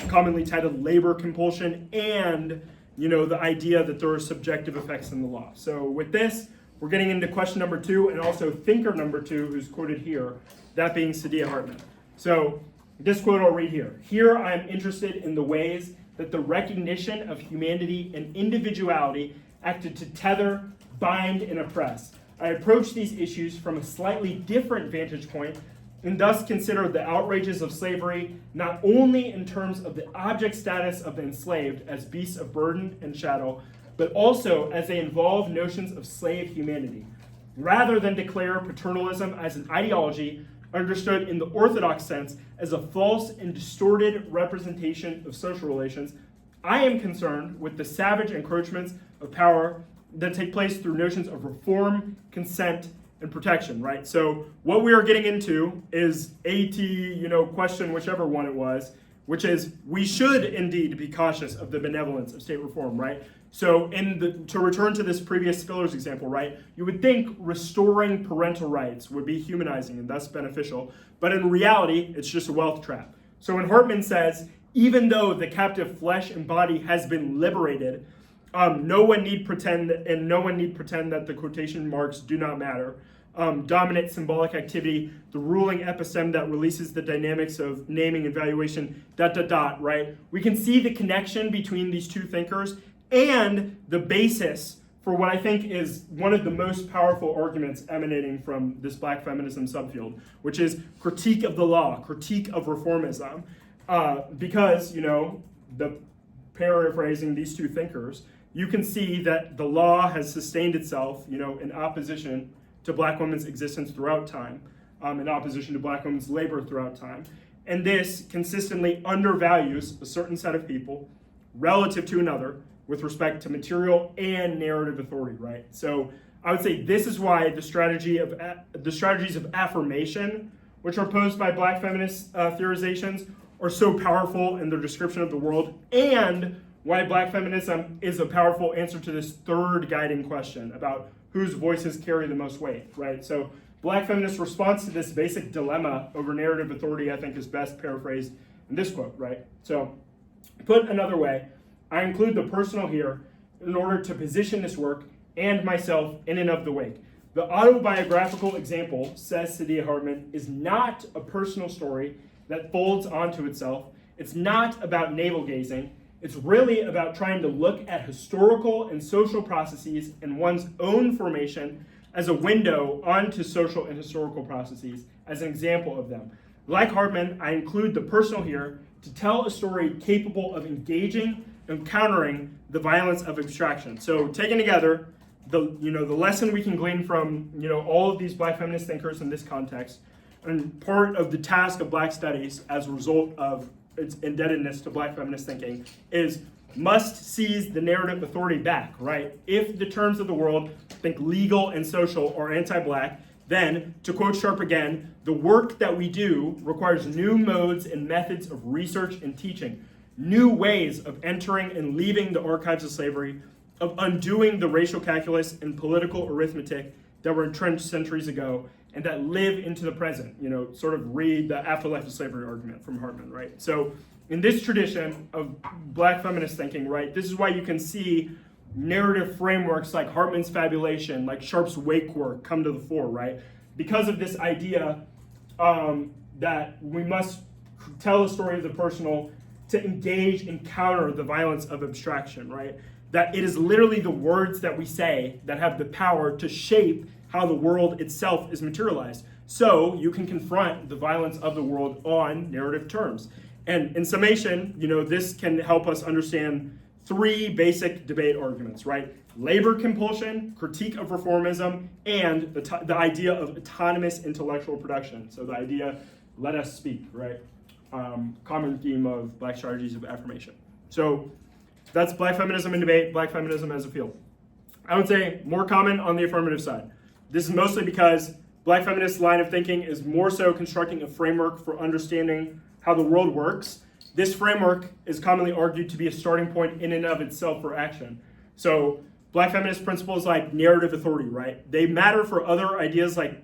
commonly titled labor compulsion and, the idea that there are subjective effects in the law. So with this, we're getting into question number 2 and also thinker number 2, who's quoted here, that being Saidiya Hartman. So this quote I'll read here. Here I am interested in the ways that the recognition of humanity and individuality acted to tether, bind, and oppress. I approach these issues from a slightly different vantage point and thus consider the outrages of slavery not only in terms of the object status of the enslaved as beasts of burden and chattel, but also as they involve notions of slave humanity. rather than declare paternalism as an ideology understood in the orthodox sense as a false and distorted representation of social relations. I am concerned with the savage encroachments of power that take place through notions of reform, consent, and protection, right? So what we are getting into is question, whichever one it was, which is we should indeed be cautious of the benevolence of state reform, right? So to return to this previous Spiller's example, right, you would think restoring parental rights would be humanizing and thus beneficial, but in reality, it's just a wealth trap. So when Hartman says, even though the captive flesh and body has been liberated, no one need pretend that the quotation marks do not matter. Dominant symbolic activity, the ruling episteme that releases the dynamics of naming and valuation, ... right? We can see the connection between these two thinkers and the basis for what I think is one of the most powerful arguments emanating from this black feminism subfield, which is critique of the law, critique of reformism. Because, the paraphrasing these two thinkers, you can see that the law has sustained itself, in opposition to black women's existence throughout time, in opposition to black women's labor throughout time. And this consistently undervalues a certain set of people relative to another with respect to material and narrative authority, right? So I would say this is why the strategies of affirmation, which are posed by black feminist theorizations, are so powerful in their description of the world, and why black feminism is a powerful answer to this third guiding question about whose voices carry the most weight, right? So black feminist response to this basic dilemma over narrative authority, I think, is best paraphrased in this quote, right? So put another way, I include the personal here in order to position this work and myself in and of the wake. The autobiographical example, says Saidiya Hartman, is not a personal story that folds onto itself. It's not about navel gazing. It's really about trying to look at historical and social processes and one's own formation as a window onto social and historical processes, as an example of them. Like Hartman, I include the personal here to tell a story capable of engaging and countering the violence of abstraction. So taken together, the lesson we can glean from all of these black feminist thinkers in this context, and part of the task of black studies as a result of its indebtedness to black feminist thinking, is must seize the narrative authority back, right? If the terms of the world, think legal and social, are anti-black, then, to quote Sharp again, the work that we do requires new modes and methods of research and teaching, new ways of entering and leaving the archives of slavery, of undoing the racial calculus and political arithmetic that were entrenched centuries ago and that live into the present. Sort of read the afterlife of slavery argument from Hartman, right? So in this tradition of black feminist thinking, right, this is why you can see narrative frameworks like Hartman's fabulation, like Sharp's wake work come to the fore, right? Because of this idea that we must tell a story of the personal to engage and counter the violence of abstraction, right? That it is literally the words that we say that have the power to shape how the world itself is materialized. So you can confront the violence of the world on narrative terms. And in summation, this can help us understand three basic debate arguments, right? Labor compulsion, critique of reformism, and the idea of autonomous intellectual production. So the idea, let us speak, right? Common theme of black strategies of affirmation. So that's black feminism in debate, black feminism as a field. I would say more common on the affirmative side. This is mostly because black feminist line of thinking is more so constructing a framework for understanding how the world works. This framework is commonly argued to be a starting point in and of itself for action. So black feminist principles like narrative authority, right? They matter for other ideas like,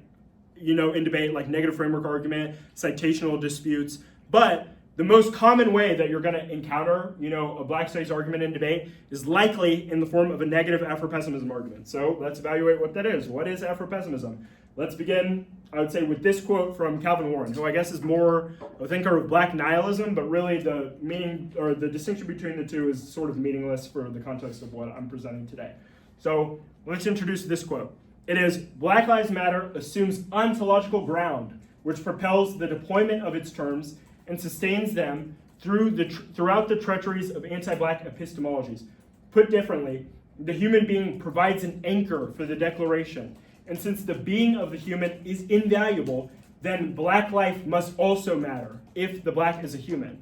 in debate, like negative framework argument, citational disputes. But the most common way that you're going to encounter, a black studies argument in debate is likely in the form of a negative Afropessimism argument. So let's evaluate what that is. What is Afropessimism? Let's begin, I would say, with this quote from Calvin Warren, who I guess is more a thinker of black nihilism, but really the meaning or the distinction between the two is sort of meaningless for the context of what I'm presenting today. So let's introduce this quote. It is, Black Lives Matter assumes ontological ground, which propels the deployment of its terms and sustains them throughout the treacheries of anti-black epistemologies. Put differently, the human being provides an anchor for the declaration, And since the being of the human is invaluable, then black life must also matter if the black is a human.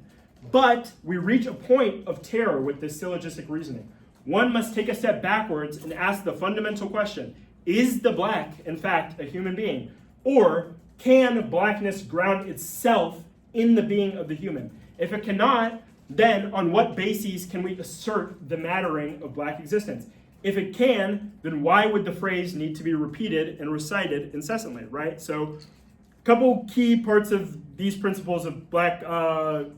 But we reach a point of terror with this syllogistic reasoning. One must take a step backwards and ask the fundamental question, is the black, in fact, a human being? Or can blackness ground itself in the being of the human? If it cannot, then on what bases can we assert the mattering of black existence? If it can, then why would the phrase need to be repeated and recited incessantly, right? So a couple key parts of these principles of black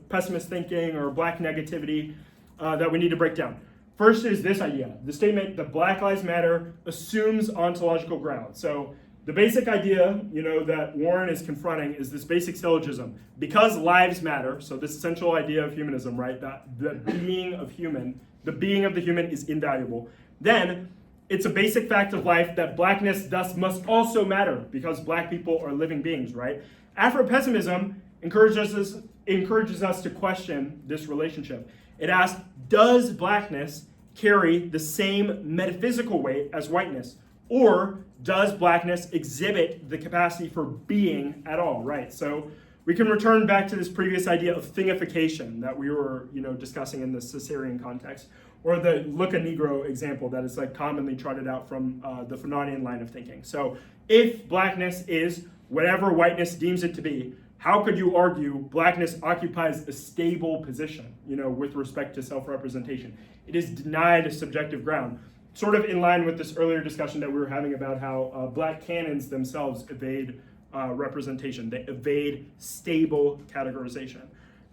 pessimist thinking or black negativity that we need to break down. First is this idea. The statement that Black Lives Matter assumes ontological ground. So the basic idea, that Warren is confronting is this basic syllogism. Because lives matter, so this central idea of humanism, right, that the being of the human is invaluable, then it's a basic fact of life that blackness thus must also matter because black people are living beings, right? Afropessimism encourages us to question this relationship. It asks, does blackness carry the same metaphysical weight as whiteness? Or does blackness exhibit the capacity for being at all, right? So we can return back to this previous idea of thingification that we were, discussing in the Caesarean context, or the look a Negro example that is commonly trotted out from the Fanonian line of thinking. So if blackness is whatever whiteness deems it to be, how could you argue blackness occupies a stable position, with respect to self-representation? It is denied a subjective ground, sort of in line with this earlier discussion that we were having about how black canons themselves evade representation. They evade stable categorization.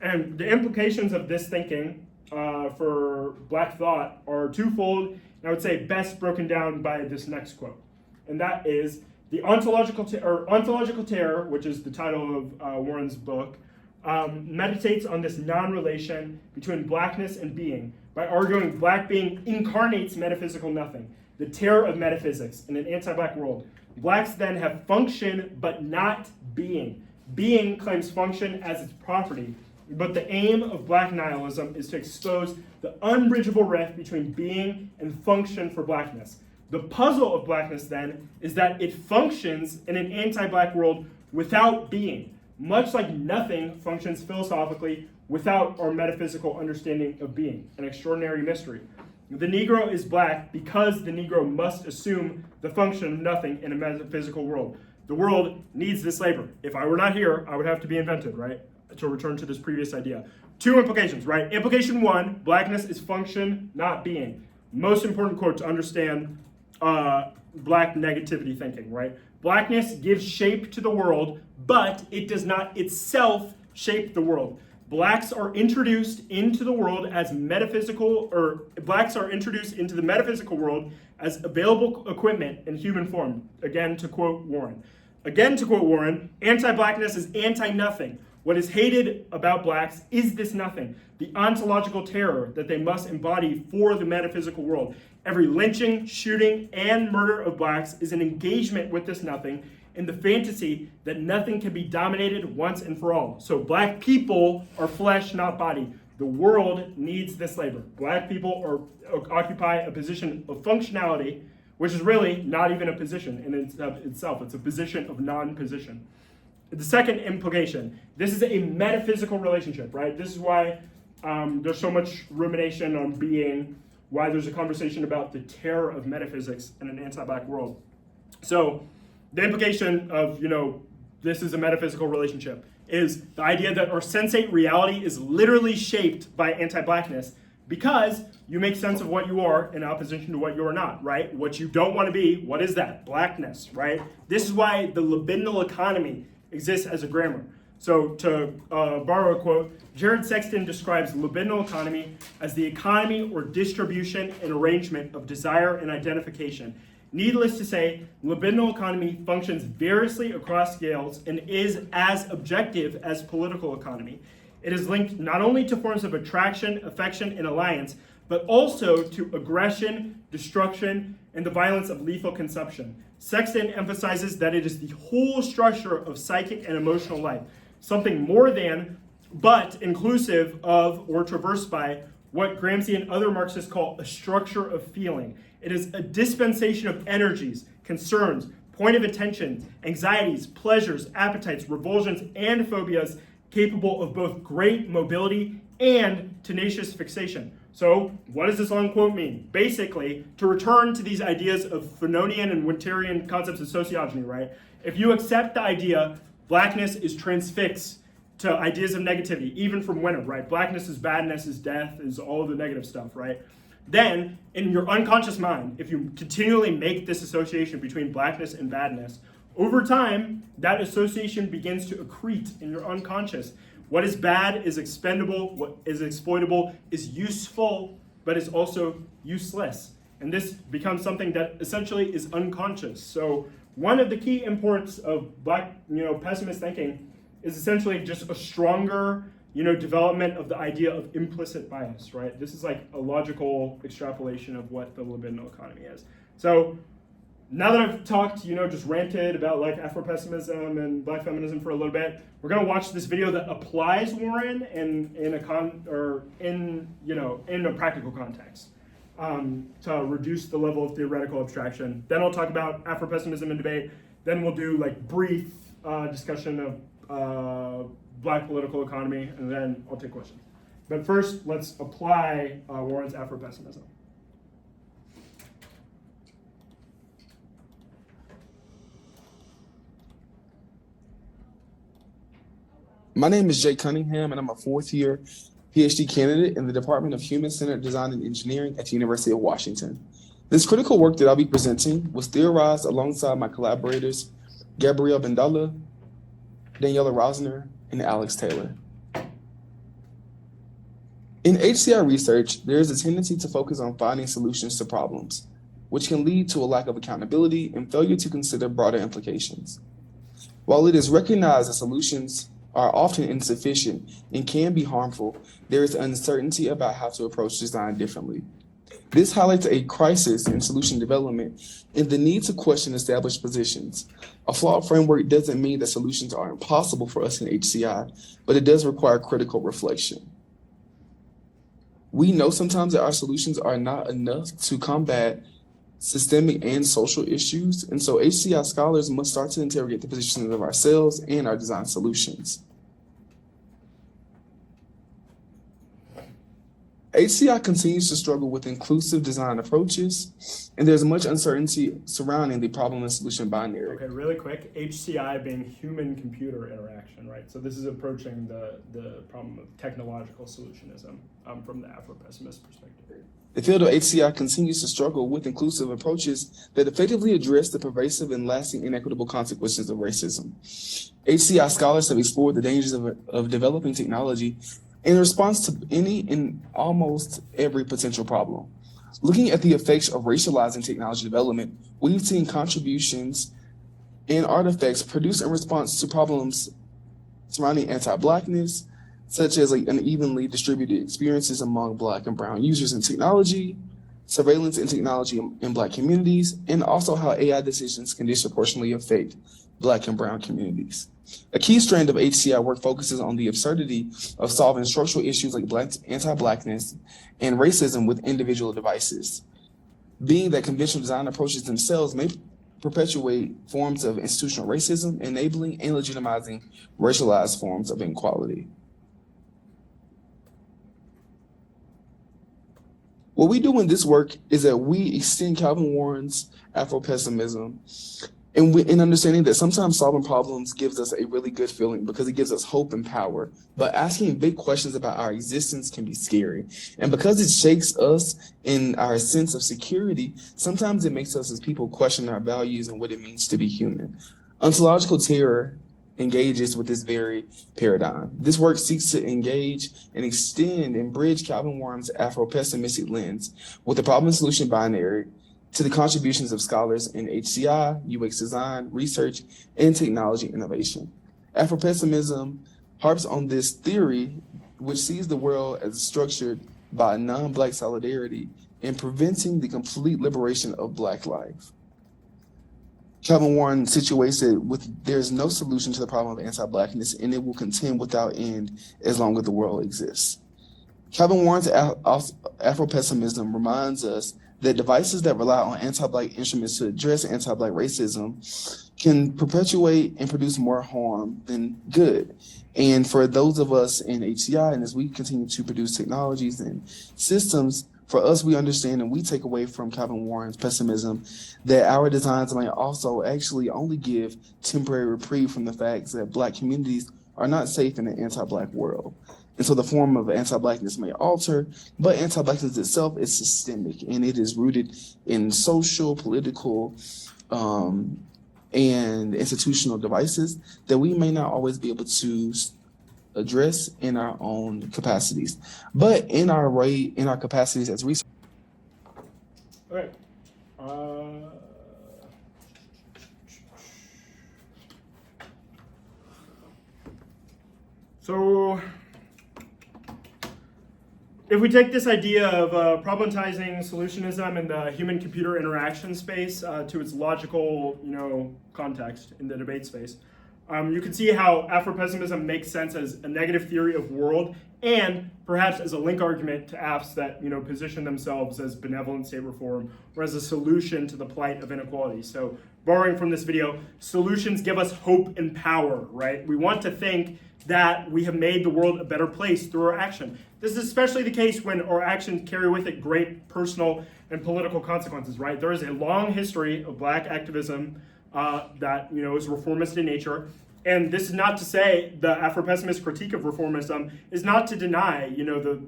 And the implications of this thinking for black thought are twofold, and I would say best broken down by this next quote. And that is, the ontological terror, which is the title of Warren's book, meditates on this non-relation between blackness and being by arguing black being incarnates metaphysical nothing, the terror of metaphysics in an anti-black world. Blacks then have function but not being. Being claims function as its property, but the aim of black nihilism is to expose the unbridgeable rift between being and function for blackness. The puzzle of blackness, then, is that it functions in an anti-black world without being, much like nothing functions philosophically without our metaphysical understanding of being, an extraordinary mystery. The Negro is black because the Negro must assume the function of nothing in a metaphysical world. The world needs this labor. If I were not here, I would have to be invented, right? To return to this previous idea. Two implications, right? Implication one, blackness is function, not being. Most important quote to understand black negativity thinking, right? Blackness gives shape to the world, but it does not itself shape the world. Blacks are introduced into the world as blacks are introduced into the metaphysical world as available equipment in human form. Again, to quote Warren, anti-blackness is anti-nothing. What is hated about blacks is this nothing, the ontological terror that they must embody for the metaphysical world. Every lynching, shooting, and murder of blacks is an engagement with this nothing in the fantasy that nothing can be dominated once and for all. So black people are flesh, not body. The world needs this labor. Black people occupy a position of functionality, which is really not even a position in itself. It's a position of non-position. The second implication, this is a metaphysical relationship, right? This is why there's so much rumination on being, why there's a conversation about the terror of metaphysics in an anti-black world. So the implication of, this is a metaphysical relationship is the idea that our sensate reality is literally shaped by anti-blackness because you make sense of what you are in opposition to what you are not, right? What you don't want to be, what is that? Blackness, right? This is why the libidinal economy exists as a grammar. So to borrow a quote, Jared Sexton describes libidinal economy as the economy or distribution and arrangement of desire and identification. Needless to say, libidinal economy functions variously across scales and is as objective as political economy. It is linked not only to forms of attraction, affection, and alliance, but also to aggression, destruction, and the violence of lethal consumption. Sexton emphasizes that it is the whole structure of psychic and emotional life, something more than, but inclusive of or traversed by what Gramsci and other Marxists call a structure of feeling. It is a dispensation of energies, concerns, point of attention, anxieties, pleasures, appetites, revulsions, and phobias capable of both great mobility and tenacious fixation. So what does this long quote mean? Basically, to return to these ideas of Fanonian and Wynterian concepts of sociogeny, right? If you accept the idea blackness is transfixed to ideas of negativity, even from Wynter, right? Blackness is badness, is death, is all of the negative stuff, right? Then, in your unconscious mind, if you continually make this association between blackness and badness, over time, that association begins to accrete in your unconscious. What is bad is expendable, what is exploitable is useful, but is also useless. And this becomes something that essentially is unconscious. So one of the key importance of black, pessimist thinking is essentially just a stronger, development of the idea of implicit bias, right? This is like a logical extrapolation of what the libidinal economy is. So now that I've talked, just ranted about like Afropessimism and black feminism for a little bit, we're gonna watch this video that applies Warren in a practical context to reduce the level of theoretical abstraction. Then I'll talk about Afropessimism and debate. Then we'll do like brief discussion of black political economy, and then I'll take questions. But first, let's apply Warren's Afropessimism. My name is Jay Cunningham, and I'm a fourth-year Ph.D. candidate in the Department of Human-Centered Design and Engineering at the University of Washington. This critical work that I'll be presenting was theorized alongside my collaborators, Gabrielle Bendala, Daniela Rosner, and Alex Taylor. In HCI research, there is a tendency to focus on finding solutions to problems, which can lead to a lack of accountability and failure to consider broader implications. While it is recognized that solutions are often insufficient and can be harmful, there is uncertainty about how to approach design differently. This highlights a crisis in solution development and the need to question established positions. A flawed framework doesn't mean that solutions are impossible for us in HCI, but it does require critical reflection. We know sometimes that our solutions are not enough to combat systemic and social issues, and so HCI scholars must start to interrogate the positions of ourselves and our design solutions. HCI continues to struggle with inclusive design approaches, and there's much uncertainty surrounding the problem and solution binary. Okay, really quick, HCI being human-computer interaction, right? So this is approaching the problem of technological solutionism from the Afro-pessimist perspective. The field of HCI continues to struggle with inclusive approaches that effectively address the pervasive and lasting inequitable consequences of racism. HCI scholars have explored the dangers of developing technology in response to any and almost every potential problem. Looking at the effects of racializing technology development, we've seen contributions and artifacts produced in response to problems surrounding anti-Blackness, such as unevenly distributed experiences among Black and Brown users in technology, surveillance in technology in Black communities, and also how AI decisions can disproportionately affect Black and Brown communities. A key strand of HCI work focuses on the absurdity of solving structural issues like anti-Blackness and racism with individual devices, being that conventional design approaches themselves may perpetuate forms of institutional racism, enabling and legitimizing racialized forms of inequality. What we do in this work is that we extend Calvin Warren's Afropessimism and understanding that sometimes solving problems gives us a really good feeling because it gives us hope and power. But asking big questions about our existence can be scary. And because it shakes us in our sense of security, sometimes it makes us as people question our values and what it means to be human. Ontological terror engages with this very paradigm. This work seeks to engage and extend and bridge Calvin Warren's Afro-pessimistic lens with the problem-solution binary to the contributions of scholars in HCI, UX design, research, and technology innovation. Afro-pessimism harps on this theory, which sees the world as structured by non-Black solidarity and preventing the complete liberation of Black life. Calvin Warren situates it with there's no solution to the problem of anti-Blackness, and it will contend without end as long as the world exists. Calvin Warren's Afro-pessimism reminds us that devices that rely on anti-Black instruments to address anti-Black racism can perpetuate and produce more harm than good. And for those of us in HCI, and as we continue to produce technologies and systems, for us, we understand and we take away from Calvin Warren's pessimism that our designs may also actually only give temporary reprieve from the facts that Black communities are not safe in an anti-Black world. And so the form of anti-Blackness may alter, but anti-Blackness itself is systemic, and it is rooted in social, political, and institutional devices that we may not always be able to address in our own capacities, but in our capacities as researchers. Okay. So if we take this idea of problematizing solutionism in the human-computer interaction space to its logical, context in the debate space, you can see how Afropessimism makes sense as a negative theory of world and perhaps as a link argument to AFs that position themselves as benevolent state reform or as a solution to the plight of inequality. So borrowing from this video, solutions give us hope and power, right? We want to think that we have made the world a better place through our action. This is especially the case when our actions carry with it great personal and political consequences, right? There is a long history of Black activism that is reformist in nature, and this is not to say the Afropessimist critique of reformism is not to deny the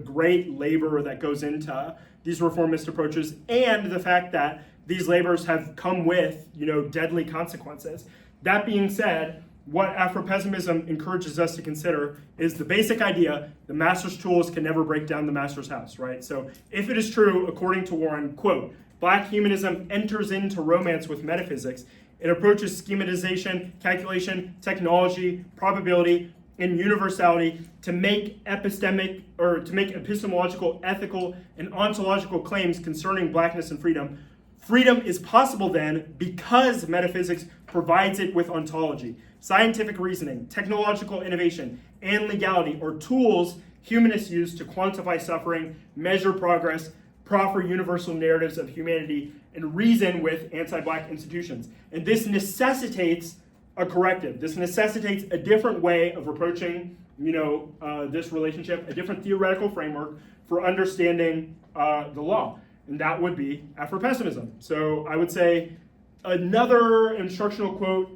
great labor that goes into these reformist approaches and the fact that these labors have come with deadly consequences. That being said, what Afropessimism encourages us to consider is the basic idea: the master's tools can never break down the master's house, right? So if it is true, according to Warren, quote, Black humanism enters into romance with metaphysics. It approaches schematization, calculation, technology, probability, and universality to make epistemological, ethical, and ontological claims concerning Blackness and freedom. Freedom is possible then because metaphysics provides it with ontology. Scientific reasoning, technological innovation, and legality are tools humanists use to quantify suffering, measure progress, proffer universal narratives of humanity, and reason with anti-Black institutions. And this necessitates a corrective. This necessitates a different way of approaching, this relationship, a different theoretical framework for understanding the law. And that would be Afropessimism. So I would say another instructional quote,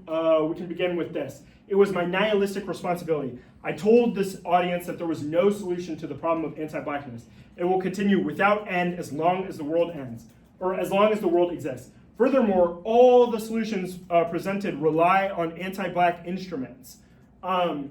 we can begin with this. It was my nihilistic responsibility. I told this audience that there was no solution to the problem of anti-Blackness. It will continue without end as long as the world ends, or as long as the world exists. Furthermore, all the solutions presented rely on anti-Black instruments. Rely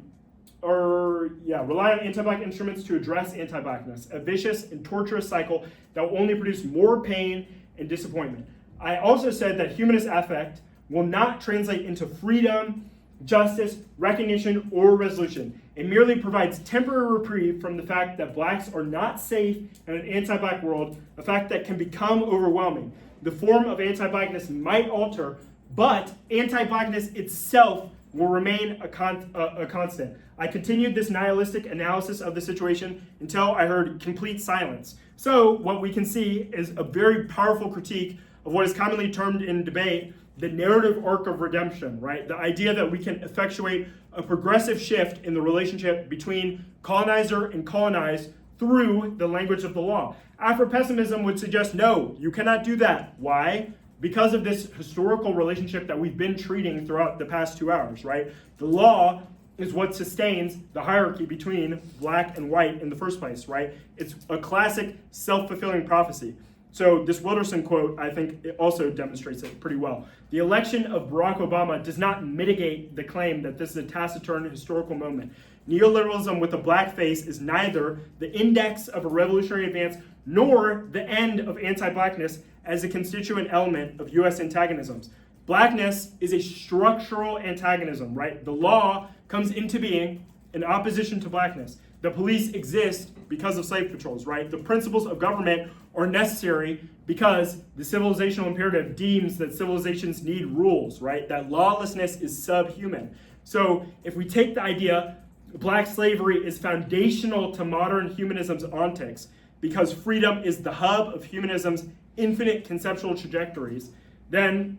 on anti-Black instruments to address anti-Blackness, a vicious and torturous cycle that will only produce more pain and disappointment. I also said that humanist affect will not translate into freedom, justice, recognition, or resolution. It merely provides temporary reprieve from the fact that Blacks are not safe in an anti-Black world, a fact that can become overwhelming. The form of anti-Blackness might alter, but anti-Blackness itself will remain a constant. I continued this nihilistic analysis of the situation until I heard complete silence. So what we can see is a very powerful critique of what is commonly termed in debate the narrative arc of redemption, right? The idea that we can effectuate a progressive shift in the relationship between colonizer and colonized through the language of the law. Afropessimism would suggest, no, you cannot do that. Why? Because of this historical relationship that we've been treating throughout the past 2 hours, right? The law is what sustains the hierarchy between Black and white in the first place, right? It's a classic self-fulfilling prophecy. So this Wilderson quote, I think, it also demonstrates it pretty well. The election of Barack Obama does not mitigate the claim that this is a taciturn historical moment. Neoliberalism with a black face is neither the index of a revolutionary advance nor the end of anti-Blackness as a constituent element of U.S. antagonisms. Blackness is a structural antagonism, right? The law comes into being in opposition to Blackness. The police exist because of slave patrols, right? The principles of government are necessary because the civilizational imperative deems that civilizations need rules, right? That lawlessness is subhuman. So if we take the idea Black slavery is foundational to modern humanism's ontics, because freedom is the hub of humanism's infinite conceptual trajectories, then,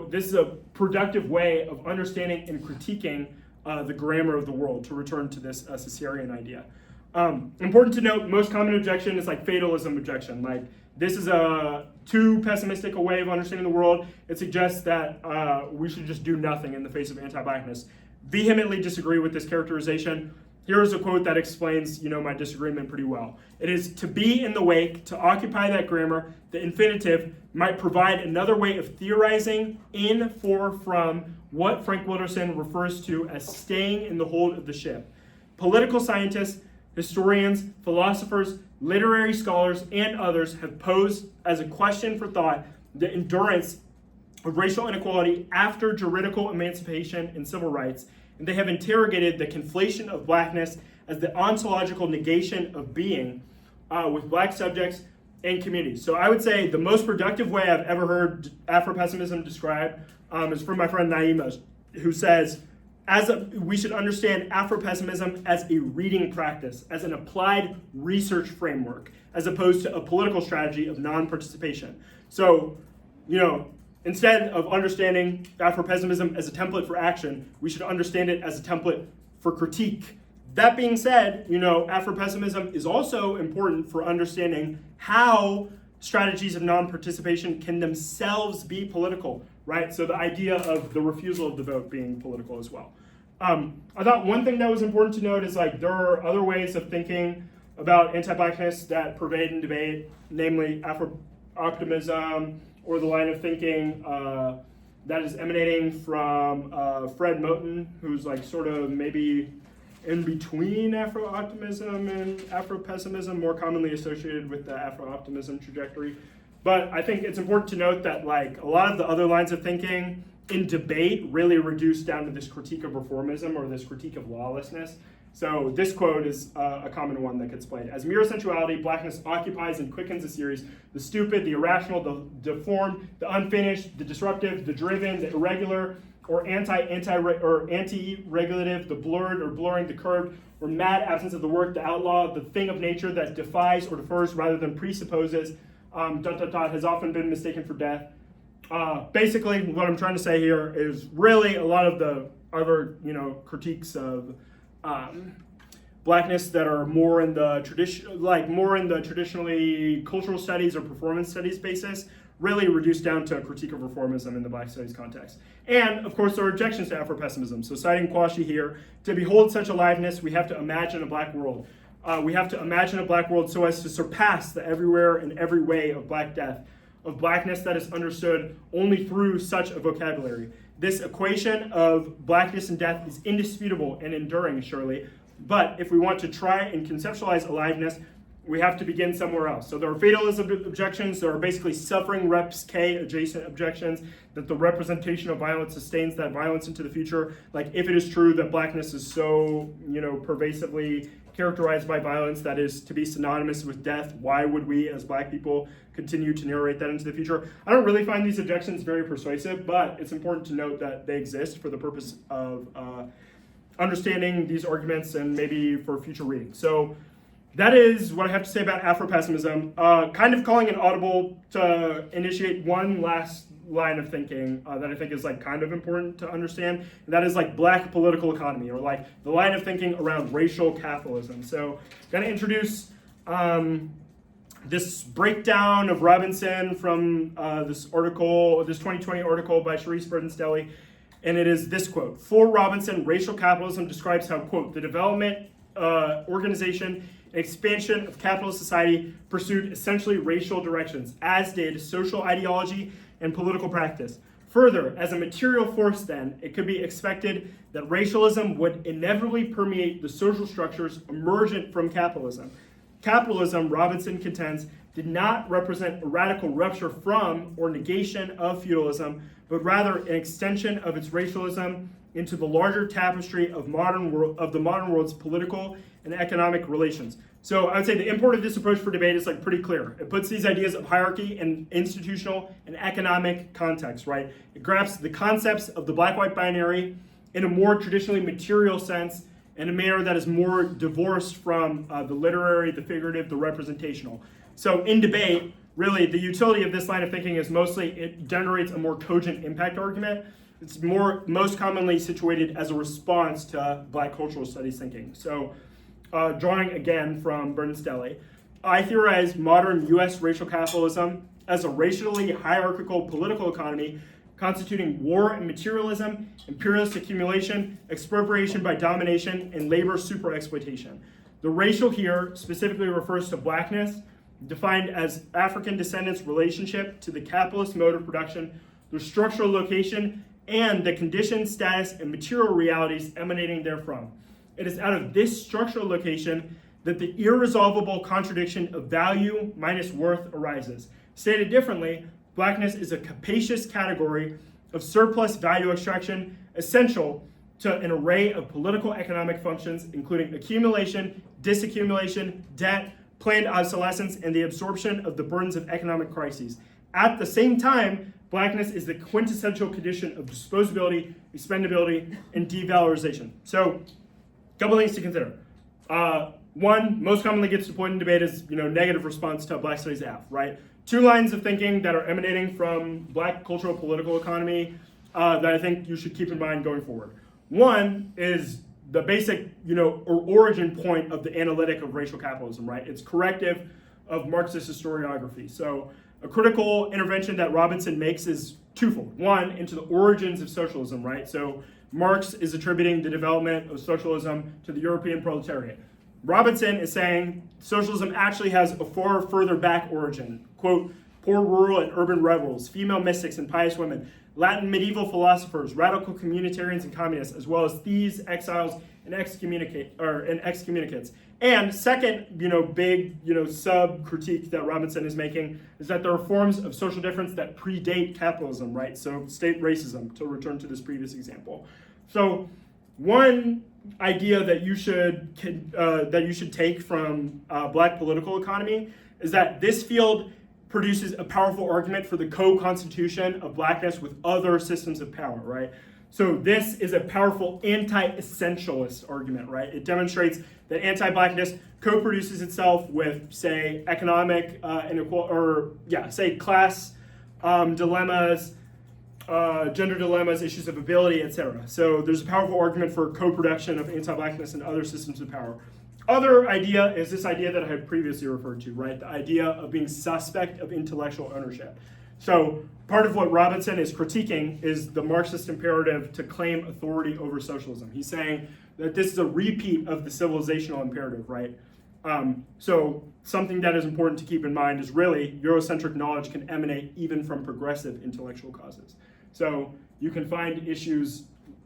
this is a productive way of understanding and critiquing the grammar of the world, to return to this Caesarean idea. Important to note, most common objection is like fatalism objection. Like, this is a too pessimistic a way of understanding the world. It suggests that we should just do nothing in the face of anti-blackness. Vehemently disagree with this characterization. Here is a quote that explains, my disagreement pretty well. It is, to be in the wake, to occupy that grammar, the infinitive might provide another way of theorizing in, for, from what Frank Wilderson refers to as staying in the hold of the ship. Political scientists, historians, philosophers, literary scholars, and others have posed as a question for thought the endurance of racial inequality after juridical emancipation and civil rights, and they have interrogated the conflation of blackness as the ontological negation of being with black subjects and communities. So I would say the most productive way I've ever heard Afropessimism described is from my friend Naima, who says, we should understand Afropessimism as a reading practice, as an applied research framework, as opposed to a political strategy of non-participation. So, instead of understanding Afropessimism as a template for action, we should understand it as a template for critique. That being said, Afropessimism is also important for understanding how strategies of non-participation can themselves be political, right? So the idea of the refusal of the vote being political as well. I thought one thing that was important to note is there are other ways of thinking about anti-blackness that pervade in debate, namely Afro-optimism, or the line of thinking that is emanating from Fred Moten, who's sort of maybe in between Afro-optimism and Afro-pessimism, more commonly associated with the Afro-optimism trajectory. But I think it's important to note that a lot of the other lines of thinking in debate really reduce down to this critique of reformism or this critique of lawlessness. So this quote is a common one that gets played. As mere sensuality, blackness occupies and quickens the series. The stupid, the irrational, the deformed, the unfinished, the disruptive, the driven, the irregular, or anti-regulative, the blurred or blurring, the curved, or mad absence of the work, the outlaw, the thing of nature that defies or defers rather than presupposes, has often been mistaken for death. Basically, what I'm trying to say here is really a lot of the other, critiques of blackness that are more in the traditionally cultural studies or performance studies basis, really reduced down to a critique of reformism in the Black studies context. And of course, there are objections to Afropessimism. So citing Quashie here, to behold such aliveness, we have to imagine a black world. We have to imagine a black world so as to surpass the everywhere and every way of black death, of blackness that is understood only through such a vocabulary. This equation of blackness and death is indisputable and enduring, surely, but if we want to try and conceptualize aliveness, we have to begin somewhere else. So there are fatalism objections, there are basically suffering reps K adjacent objections, that the representation of violence sustains that violence into the future. If it is true that blackness is so, pervasively characterized by violence that is to be synonymous with death, why would we as black people continue to narrate that into the future? I don't really find these objections very persuasive, but it's important to note that they exist for the purpose of understanding these arguments and maybe for future reading. So that is what I have to say about Afropessimism. Kind of calling an audible to initiate one last line of thinking that I think is kind of important to understand, and that is black political economy, or the line of thinking around racial capitalism. So I'm going to introduce this breakdown of Robinson from this 2020 article by Charisse Burdenstelli, and it is this quote: "For Robinson, racial capitalism describes how, quote, the development, organization, and expansion of capitalist society pursued essentially racial directions, as did social ideology and political practice. Further, as a material force then, it could be expected that racialism would inevitably permeate the social structures emergent from capitalism. Capitalism, Robinson contends, did not represent a radical rupture from or negation of feudalism, but rather an extension of its racialism into the larger tapestry of the modern world's political and economic relations." So I would say the import of this approach for debate is pretty clear. It puts these ideas of hierarchy in institutional and economic context, right? It grasps the concepts of the black-white binary in a more traditionally material sense in a manner that is more divorced from the literary, the figurative, the representational. So in debate, really, the utility of this line of thinking is mostly it generates a more cogent impact argument. It's most commonly situated as a response to Black cultural studies thinking. So drawing again from Bernstein, I theorize modern US racial capitalism as a racially hierarchical political economy constituting war and materialism, imperialist accumulation, expropriation by domination, and labor super-exploitation. The racial here specifically refers to Blackness, defined as African descendants' relationship to the capitalist mode of production, their structural location, and the conditions, status, and material realities emanating therefrom. It is out of this structural location that the irresolvable contradiction of value minus worth arises. Stated differently, Blackness is a capacious category of surplus value extraction essential to an array of political economic functions, including accumulation, disaccumulation, debt, planned obsolescence, and the absorption of the burdens of economic crises. At the same time, Blackness is the quintessential condition of disposability, expendability, and devalorization. So, a couple things to consider. One, most commonly gets deployed in debate is negative response to Black Studies Af, right? Two lines of thinking that are emanating from Black cultural political economy that I think you should keep in mind going forward. One is the basic, or origin point of the analytic of racial capitalism, right? It's corrective of Marxist historiography. So a critical intervention that Robinson makes is twofold. One, into the origins of socialism, right? So Marx is attributing the development of socialism to the European proletariat. Robinson is saying socialism actually has a far further back origin. Quote, poor rural and urban rebels, female mystics and pious women, Latin medieval philosophers, radical communitarians and communists, as well as thieves, exiles, and excommunicates. And second, big, sub-critique that Robinson is making is that there are forms of social difference that predate capitalism, right? So state racism, to return to this previous example. So one idea that you should take from Black political economy is that this field produces a powerful argument for the co-constitution of Blackness with other systems of power, right? So this is a powerful anti-essentialist argument, right? It demonstrates that anti-Blackness co-produces itself with, say, economic say class dilemmas, gender dilemmas, issues of ability, etc. So there's a powerful argument for co-production of anti-Blackness and other systems of power. Other idea is this idea that I had previously referred to, right? The idea of being suspect of intellectual ownership. So part of what Robinson is critiquing is the Marxist imperative to claim authority over socialism. He's saying that this is a repeat of the civilizational imperative, right? So something that is important to keep in mind is really Eurocentric knowledge can emanate even from progressive intellectual causes. So you can find issues,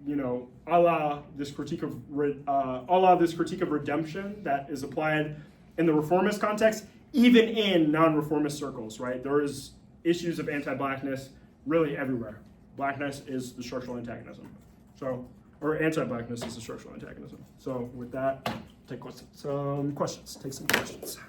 a la this critique of redemption that is applied in the reformist context, even in non-reformist circles, right? There is issues of anti-Blackness really everywhere. Blackness is the structural antagonism. Or anti-Blackness is the structural antagonism. So with that, take some questions.